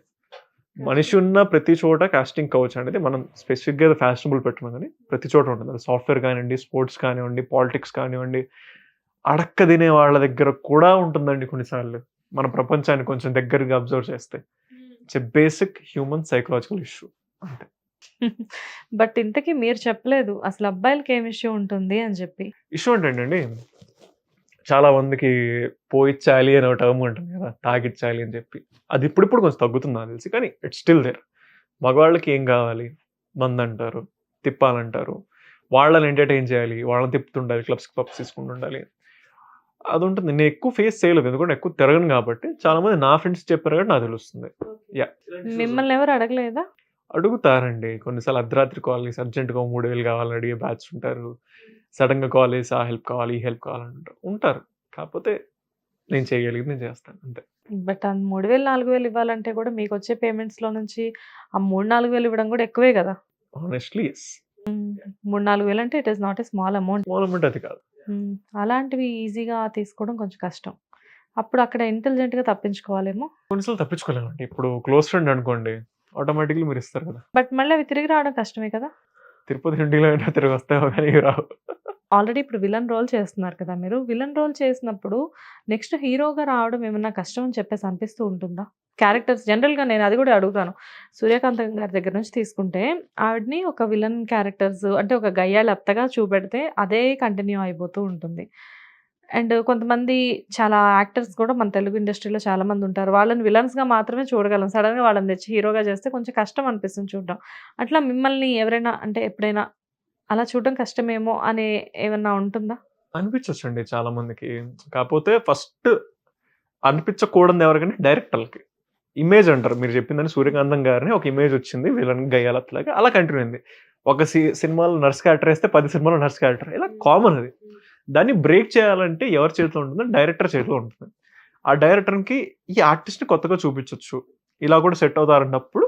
మనిషి ఉన్న ప్రతి చోట కాస్టింగ్ కౌచ్ అనేది మనం స్పెసిఫిక్‌గా ఏదో ఫ్యాషనబుల్ పెట్టడం గాని ప్రతి చోట ఉంటుంది. అది సాఫ్ట్‌వేర్ కానివ్వండి, స్పోర్ట్స్ కానివ్వండి, పాలిటిక్స్ కానివ్వండి, అడక్క తినే వాళ్ళ దగ్గర కూడా ఉంటుందండి కొన్నిసార్లు. మన ప్రపంచాన్ని కొంచెం దగ్గరగా అబ్జర్వ్ చేస్తే. It's a basic human psychological issue. అంతే. బట్ ఇంతకి మీరు చెప్పలేదు. అసలు అబ్బాయిలకేం ఇష్యూ ఉంటుంది అని చెప్పి. ఇష్యూ ఏంటంటేండి, చాలా మందికి పోయిచ్చాలి అనే ఒక టర్మ్ ఉంటుంది కదా! తాగిచ్చాలి అని చెప్పి. అది ఇప్పుడిప్పుడు కొంచెం తగ్గుతుంది నాకు తెలిసి. కానీ ఇట్స్ స్టిల్ దేర్. మగవాళ్ళకి ఏం కావాలి? మందంటారు, తిప్పాలంటారు. వాళ్ళని ఎంటర్‌టైన్ చేయాలి. వాళ్ళని తిప్పుతుండాలి. పబ్స్ తీసుకుంటుండాలి. అదుంటుంది. నేను ఎక్కువ ఫేస్ చేయలేదు. ఎందుకంటే ఎక్కువ తిరగను కాబట్టి. చాలామంది నా ఫ్రెండ్స్ చెప్పారు కాబట్టి నాకు తెలుస్తుంది. యాహ్! మిమ్మల్ని ఎవరు అడగలేదా? అడుగుతారండి. కొన్నిసార్లు అర్ధరాత్రి కాల్ చేసి అర్జెంట్‌గా 3000 కావాలని అడిగే బ్యాచ్ ఉంటారు. సడెన్‌గా కాల్ చేసి ఆ హెల్ప్ కావాలి, ఈ హెల్ప్ కావాలంటారు. ఉంటారు. కాకపోతే నేను చేయగలిగింది నేను చేస్తాను అంతే. బట్ ఆ 3000, 4000 ఇవ్వాలంటే కూడా మీకొచ్చే పేమెంట్స్‌లో నుంచి ఆ 3, 4000 ఇవ్వడం కూడా ఎక్కువే గదా! Honestly yes. 3, 4000 అంటే it is not a small amount. Small amount అది కాదు. అలాంటివి ఈజీగా తీసుకోవడం కొంచెం కష్టం. అప్పుడు అక్కడ ఇంటెలిజెంట్‌గా తప్పించుకోవాలేమో. కొన్నిసార్లు తప్పించుకోలేమండి. ఇప్పుడు క్లోజ్ ఫ్రెండ్ అనుకోండి, ఆటోమేటిక్‌లీ మీరు ఇస్తారు కదా! బట్ మళ్ళీ అవి తిరిగి రావడం కష్టమే కదా! తిరుపతి హుండీలో అయినా తిరిగి వస్తాయేమో కానీ ఇవి రావు. ఆల్రెడీ ఇప్పుడు విలన్ రోల్ చేస్తున్నారు కదా మీరు. విలన్ రోల్ చేసినప్పుడు నెక్స్ట్ హీరోగా రావడం ఏమన్నా కష్టం అని చెప్పేసి అనిపిస్తూ ఉంటుందా? క్యారెక్టర్స్ జనరల్‌గా నేను అది కూడా అడుగుతాను. సూర్యకాంతం గారి దగ్గర నుంచి తీసుకుంటే ఆవిడని ఒక విలన్ క్యారెక్టర్స్ అంటే ఒక గయ్యాళి అత్తగా చూపెడితే అదే కంటిన్యూ అయిపోతూ ఉంటుంది. అండ్ కొంతమంది చాలా యాక్టర్స్ కూడా మన తెలుగు ఇండస్ట్రీలో చాలామంది ఉంటారు. వాళ్ళని విలన్స్‌గా మాత్రమే చూడగలం. సడెన్‌గా వాళ్ళని తెచ్చి హీరోగా చేస్తే కొంచెం కష్టం అనిపిస్తుంది చూడడం. అట్లా మిమ్మల్ని ఎవరైనా అంటే ఎప్పుడైనా అలా చూడడం కష్టమేమో అని ఏమన్నా ఉంటుందా? అనిపించొచ్చండి చాలా మందికి. కాపోతే ఫస్ట్ అనిపించకూడనిది ఎవరికంటే డైరెక్టర్‌లకి. ఇమేజ్ అంటారు. మీరు చెప్పిందని సూర్యకాంతం గారిని ఒక ఇమేజ్ వచ్చింది. విలన్ గయ్యాళత్తులాగా అలా కంటిన్యూ అయింది. ఒక సినిమాలో నర్స్ క్యారెక్టర్ ఏస్తే 10 సినిమాలో నర్స్ క్యారెక్టర్. ఇలా కామన్ అది. దాన్ని బ్రేక్ చేయాలంటే ఎవరి చేతిలో ఉంటుందంటే డైరెక్టర్ చేతిలో ఉంటుంది. ఆ డైరెక్టర్‌కి ఈ ఆర్టిస్ట్‌ని కొత్తగా చూపించొచ్చు. ఇలా కూడా సెట్ అవుతారన్నప్పుడు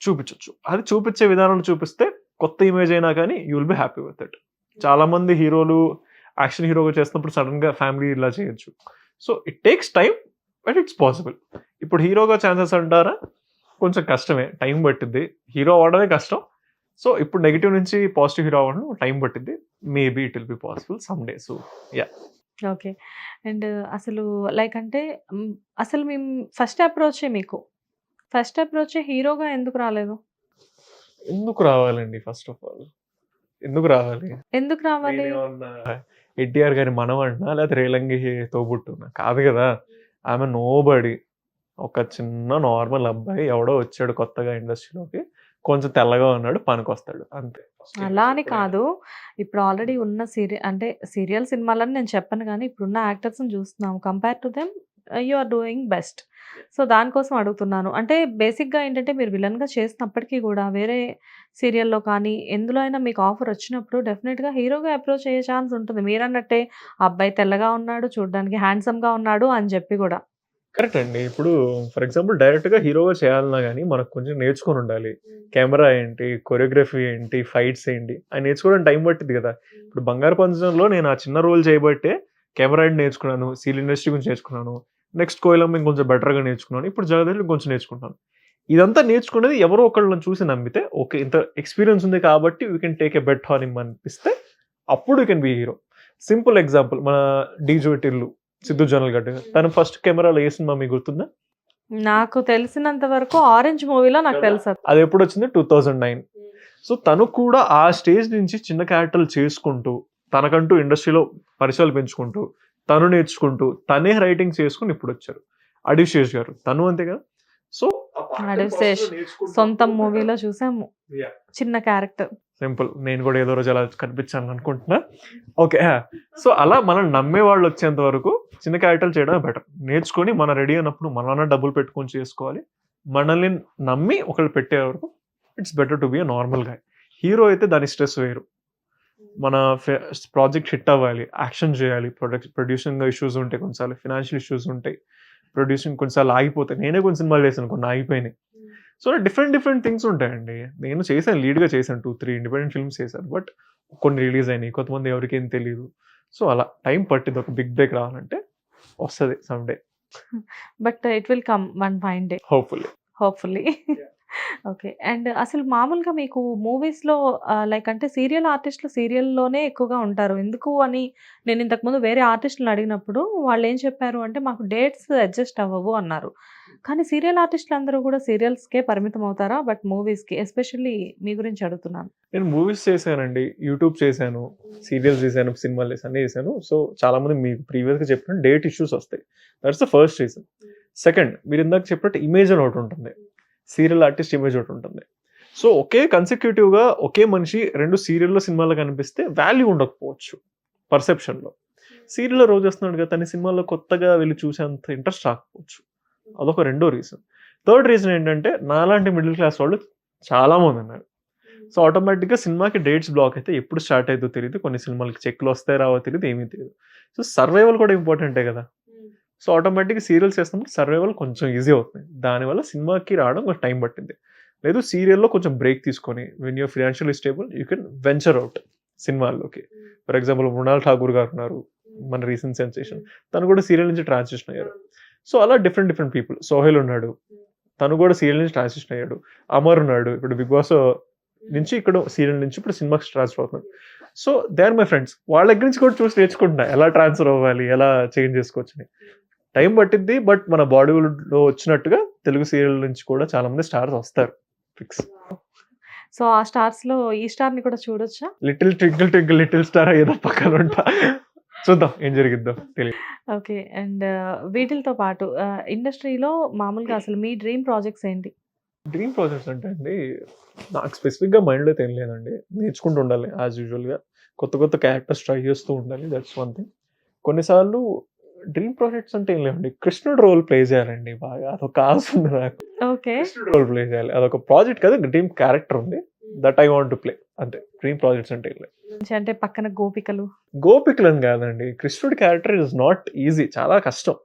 చూపించొచ్చు. అది చూపించే విధానంలో చూపిస్తే కొత్త ఇమేజ్ అయినా కానీ you will be happy with it. చాలామంది హీరోలు యాక్షన్ హీరోగా చేస్తున్నప్పుడు సడెన్‌గా ఫ్యామిలీ ఇలా చేయొచ్చు. So, it takes time but it's possible. ఇప్పుడు హీరోగా ఛాన్సెస్ అంటారా? కొంచెం కష్టమే. టైం పట్టిద్ది. హీరో అవ్వడమే కష్టం. సో, ఇప్పుడు నెగెటివ్ నుంచి పాజిటివ్ హీరో అవ్వడం టైం పట్టిద్ది. Maybe it will be possible some day. So, yeah! Okay. And అసలు లైక్ అంటే అసలు మేము ఫస్ట్ అప్రోచే మీకు. ఫస్ట్ అప్రోచే హీరోగా ఎందుకు రాలేదు? ఎందుకు రావాలండి ఫస్ట్ ఆఫ్ ఆల్? ఎందుకు రావాలి? ఎందుకు రావాలి? నేనేమన్నా ఎన్టీఆర్ గారి మనవడినా? లేకపోతే రేలంగి తోబుట్టునా? కాదు గదా! ఆమె నోబడీ. ఒక చిన్న నార్మల్ అబ్బాయి ఎవడో వచ్చాడు కొత్తగా ఇండస్ట్రీలోకి, కొంచెం తెల్లగా ఉన్నాడు, పనికొస్తాడు అంతే. అలా అని కాదు. ఇప్పుడు ఆల్రెడీ ఉన్న అంటే సీరియల్ సినిమాలని నేను చెప్పను గానీ, ఇప్పుడున్న యాక్టర్స్‌ని చూస్తున్నాము. Compare to them you are doing best. So, దానికోసం అడుగుతున్నాను. అంటే బేసిక్‌గా ఏంటంటే మీరు విలన్‌గా చేసినప్పటికీ గూడా వేరే సీరియల్‌లో కానీ, ఎందులో అయినా మీకు ఆఫర్ వచ్చినప్పుడు డెఫినిట్‌గా హీరోగా అప్రోచ్ అయ్యే ఛాన్స్ ఉంటుంది. మీరన్నట్టే ఆ అబ్బాయి తెల్లగా ఉన్నాడు, చూడ్డానికి హ్యాండ్సమ్‌గా ఉన్నాడు అని చెప్పి గూడా. కరెక్ట్ అండి. ఇప్పుడు ఫర్ ఎగ్జాంపుల్ డైరెక్ట్‌గా హీరోగా చేయాలన్నా గాని మనకు కొంచెం నేర్చుకొనుండాలి. కెమెరా ఏంటి? కొరియోగ్రఫీ ఏంటి? ఫైట్స్ ఏంటి? అయి నేర్చుకోవడానికి టైం పట్టిద్ది గదా! ఇప్పుడు 'బంగారు పంజరంలో' నేను ఆ చిన్న రోల్ చేయబట్టే కెమెరా ఏంటి నేర్చుకున్నాను. సీరియల్ ఇండస్ట్రీ గురించి నేర్చుకున్నాను. నెక్స్ట్ 'కోయిలమ్మ' ఇంకొంచెం బెటర్‌గా నేర్చుకున్నాను. ఇప్పుడు 'జగదేక' ఇంకొంచెం నేర్చుకుంటున్నాను. ఇదంతా నేర్చుకునేది ఎవరో ఒకళ్ళని చూసి నమ్మితే, ఓకే. ఇంత ఎక్స్‌పీరియన్స్ ఉంది కాబట్టి we can take a bet on him అనిపిస్తే అప్పుడు you can be hero. Simple example మన 'డీజే టిల్లు' సిద్ధు జొన్నలగడ్డ గారు. తను ఫస్ట్ కెమెరాలో ఏ సినిమా మీకు గుర్తుందా? నాకు తెలిసినంత వరకు 'ఆరెంజ్' మూవీలో నాకు కదా! తెలుసది. అదెప్పుడొచ్చింది? 2009. సో, తను కూడా ఆ స్టేజ్ నుంచి చిన్న క్యారెక్టర్‌లు చేసుకుంటూ, తనకంటూ ఇండస్ట్రీలో పరిచయాలు పెంచుకుంటూ, తను నేర్చుకుంటూ, తనే రైటింగ్ చేసుకొని ఇప్పుడొచ్చారు. 'అడివిశేష్' గారు. తను అంతే కదా! సో, ఆ పార్ట్ టైమ్ 'అడివిశేష్' ప్రాసెస్‌లో నేర్చుకుంటూ 'సొంతం' మూవీలో చూసాము. యాహ్! చిన్న క్యారెక్టర్. సింపుల్. నేను కూడా ఏదో రోజు అలా కనిపించాలనుకుంటున్నా. ఓకే. ఆ! సో, అలా మనల్ని నమ్మేవాళ్ళొచ్చేంత వరకు చిన్న క్యారెక్టర్‌లు చేయడమే బెటర్. నేర్చుకొని మనం రెడీ అయినప్పుడు మనమన్నా డబ్బులు పెట్టుకొని చేసుకోవాలి. మనల్ని నమ్మి ఒకళ్ళు పెట్టే వరకు it's better to be a normal guy. Hero అయితే దాని స్ట్రెస్ వేరు. మన ప్రాజెక్ట్ హిట్ అవ్వాలి. యాక్షన్ చేయాలి. ప్రొడ్యూసింగ్ ఇష్యూస్ ఉంటాయి కొన్నిసార్లు. ఫైనాన్షియల్ ఇష్యూస్ ఉంటాయి. ప్రొడ్యూసింగ్ కొన్నిసార్లు ఆగిపోతాయి. నేనే కొన్ని సినిమాలు చేశాను. కొన్ని ఆగిపోయినాయి. సో, డిఫరెంట్ థింగ్స్ ఉంటాయండి. నేను చేశాను. లీడ్‌గా చేశాను. 2, 3 ఇండిపెండెంట్ ఫిల్మ్స్ చేశాను. బట్ కొన్ని రిలీజ్ అయినాయి. కొంతమంది ఎవరికేం తెలీదు. సో, అలా టైం పట్టిద్ది. ఒక బిగ్ బ్రేక్ రావాలంటే వస్తది some day. But it will come one fine day. Hopefully. Hopefully. Okay. And అసలు మామూలుగా మీకు మూవీస్‌లో లైక్ అంటే సీరియల్ ఆర్టిస్ట్‌లు సీరియల్‌లోనే ఎక్కువగా ఉంటారు. ఎందుకు అని నేను ఇంతకుముందు వేరే ఆర్టిస్ట్‌లని అడిగినప్పుడు వాళ్ళేం చెప్పారు అంటే, మాకు డేట్స్ అడ్జస్ట్ అవ్వవు అన్నారు. కానీ సీరియల్ ఆర్టిస్ట్‌లందరూ కూడా సీరియల్స్‌కే పరిమితం అవుతారా? బట్ మూవీస్‌కి ఎస్పెషల్లీ మీ గురించి అడుగుతున్నాను. నేను మూవీస్ చేశానండి. యూట్యూబ్ చేశాను. సీరియల్స్ చేశాను. సినిమాలు చేశాను. అన్నీ చేశాను. సో, చాలామంది మీకు ప్రీవియస్‌గా చెప్పినట్టు డేట్ ఇష్యూస్ వస్తాయి. That's the first reason. Second మీరిందాక చెప్పినట్టు ఇమేజ్ అని ఒకటుంటుంది. సీరియల్ ఆర్టిస్ట్ ఇమేజ్ ఒకటుంటుంది. సో, ఒకే కన్సిక్యూటివ్‌గా ఒకే మనిషి 2 సీరియల్‌లో, సినిమాలో కనిపిస్తే వాల్యూ ఉండకపోవచ్చు పర్సెప్షన్‌లో. సీరియల్‌లో రోజు వస్తున్నాడు కదా! తన సినిమాలో కొత్తగా వెళ్లి చూసేంత ఇంట్రెస్ట్ రాకపోవచ్చు. అదొక రెండో రీజన్. థర్డ్ రీజన్ ఏంటంటే నాలాంటి మిడిల్ క్లాస్ వాళ్ళు చాలా మందున్నారు. సో, ఆటోమేటిక్‌గా సినిమాకి డేట్స్ బ్లాక్ అయితే ఎప్పుడు స్టార్ట్ అయిద్దో తెలీదు. కొన్ని సినిమాలకి చెక్‌లు వస్తాయో రావో తెలీదు. ఏమీ తెలీదు. సో, సర్వైవల్ కూడా ఇంపార్టెంటే కదా! సో, ఆటోమేటిక్‌గా సీరియల్స్ చేస్తున్నప్పుడు సర్వైవల్ కొంచెం ఈజీ అవుతుంది. దానివల్ల సినిమాకి రావడం కొంచెం టైం పట్టింది. లేదు సీరియల్‌లో కొంచెం బ్రేక్ తీసుకొని when you're financially stable you can venture out సినిమాల్లోకి. ఫర్ ఎగ్జాంపుల్ మృణాల్ ఠాకూర్ గారు ఉన్నారు. మన రీసెంట్ సెన్సేషన్. తను కూడా సీరియల్ నుంచి ట్రాన్సిషన్ అయ్యారు. సో, అలా డిఫరెంట్ పీపుల్. సోహెల్ ఉన్నాడు. తను కూడా సీరియల్ నుంచి ట్రాన్సిషన్ అయ్యాడు. అమర్ ఉన్నాడు. ఇప్పుడు 'బిగ్ బాస్' నుంచి ఇక్కడ సీరియల్ నుంచి ఇప్పుడు సినిమాకి ట్రాన్స్‌ఫర్ అవుతున్నాడు. So, they are my friends. వాళ్ళ దగ్గర నుంచి కూడా చూసి నేర్చుకుంటున్నా. ఎలా ట్రాన్స్‌ఫర్ అవ్వాలి? ఎలా చేంజ్ చేసుకోవచ్చని. టైం పట్టిద్ది. బట్ మన బాలీవుడ్‌లో వచ్చినట్టుగా తెలుగు సీరియల్ నుంచి కూడా చాలా మంది స్టార్స్ వస్తారు. ఫిక్స్. సో, ఆ స్టార్స్‌లో ఈ స్టార్‌ని కూడా చూడొచ్చా? Little twinkle twinkle little star ఏదో పక్కన ఉంటా. చూద్దాం ఏం జరిగిద్దో తెలీదు. ఓకే. అండ్ వీటిలతో పాటు ఇండస్ట్రీలో మామూలుగా అసలు మీ డ్రీమ్ ప్రాజెక్ట్స్ ఏంటి? డ్రీమ్ ప్రాజెక్ట్స్ అంటే అండి, నాకు స్పెసిఫిక్‌గా మైండ్‌లో అయితే ఏం లేదండి. నేర్చుకుంటూ ఉండాలి యాజ్ యూజువల్‌గా. కొత్త క్యారెక్టర్స్ ట్రై చేస్తూ ఉండాలి. That's one thing. కొన్నిసార్లు డ్రీమ్ ప్రాజెక్ట్స్ అంటే ఏం లేవండి. కృష్ణుడు రోల్ ప్లే చేయాలండి బాగా. అదొక ఆశ ఉంది నాకు. ఓకే. కృష్ణుడు రోల్ ప్లే చేయాలి. అదొక ప్రాజెక్ట్ కాదు. డ్రీమ్ క్యారెక్టర్ ఉంది. That I want to play. అంతే. డ్రీమ్ ప్రాజెక్ట్స్ అంటే ఏం లేవు. అంటే పక్కన గోపికలు. గోపికలని కాదండి. కృష్ణుడి క్యారెక్టర్ ఇస్ నాట్ ఈజీ. చాలా కష్టం.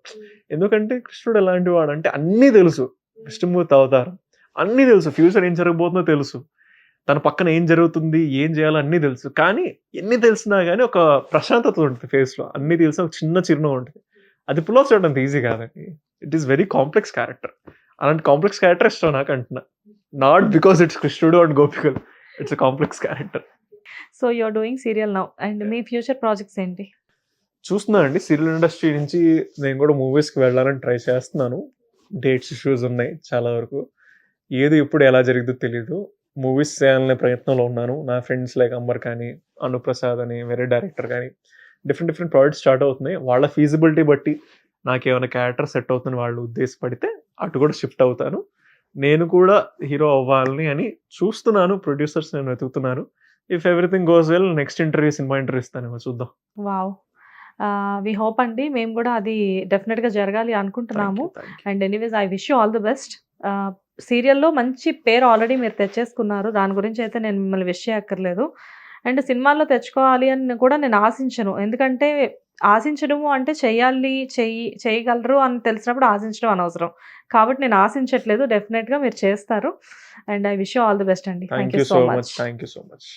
ఎందుకంటే కృష్ణుడు ఎలాంటి వాడంటే అన్నీ తెలుసు. విష్ణుమూర్తి అవతారం. అన్నీ తెలుసు. ఫ్యూచర్ ఏం జరగబోతుందో తెలుసు. తన పక్కన ఏం జరుగుతుంది, ఏం చేయాలో అన్నీ తెలుసు. కానీ ఎన్ని తెలిసినా గాని ఒక ప్రశాంతత ఉంటది ఫేస్‌లో. అన్నీ తెలిసిన ఒక చిన్న చిరునవ్వు ఉంటది. అది పుల్ ఆఫ్ చేయడం అంత ఈజీ కాదండి. It is very complex character. అలాంటి కాంప్లెక్స్ క్యారెక్టర్ ఇష్టం నాకు అంటున్నా. నాట్ బికాస్ ఇట్స్ కృష్ణుడు అండ్ గోపికలు. It's a complex character. So, you are doing serial now. And మీ ఫ్యూచర్ ప్రాజెక్ట్స్ ఏంటి? చూస్తున్నా అండి. సీరియల్ ఇండస్ట్రీ నుంచి నేను కూడా మూవీస్‌కి వెళ్ళాలని ట్రై చేస్తున్నాను. డేట్స్ ఇష్యూస్ ఉన్నాయి చాలా వరకు. ఏది ఎప్పుడు ఎలా జరిగిద్దో తెలీదు. మూవీస్ చేయాలనే ప్రయత్నంలో ఉన్నాను. నా ఫ్రెండ్స్ లైక్ అంబర్ కానీ, అనుప్రసాద్ అని వేరే డైరెక్టర్ కానీ డిఫరెంట్ ప్రాజెక్ట్స్ స్టార్ట్ అవుతున్నాయి. వాళ్ళ ఫీజిబిలిటీ బట్టి నాకేమైనా క్యారెక్టర్ సెట్ అవుతుందని వాళ్ళు ఉద్దేశపడితే అటు కూడా షిఫ్ట్ అవుతాను. నేను కూడా హీరో అవ్వాలని అని చూస్తున్నాను. ప్రొడ్యూసర్స్ నేను వెతుకుతున్నాను. If everything goes well next cinema interview ఇస్తానేమో చూద్దాం. వావ్! వి హోప్ అండి. మేము కూడా అది డెఫినిట్‌గా జరగాలి అనుకుంటున్నాము. Thank you. And anyways I wish you all the best. సీరియల్‌లో మంచి పేరు ఆల్రెడీ మీరు తెచ్చేసుకున్నారు. దాని గురించి అయితే నేను మిమ్మల్ని విష్ చేయక్కర్లేదు. అండ్ సినిమాల్లో తెచ్చుకోవాలి అని కూడా నేను ఆశించను. ఎందుకంటే ఆశించడము అంటే చేయాలి, చేయగలరు అని తెలిసినప్పుడు ఆశించడం అనవసరం. కాబట్టి నేను ఆశించట్లేదు. డెఫినిట్‌గా మీరు చేస్తారు. And I wish you all the best అండి. Thank thank you you so so much. Much. Thank you so much.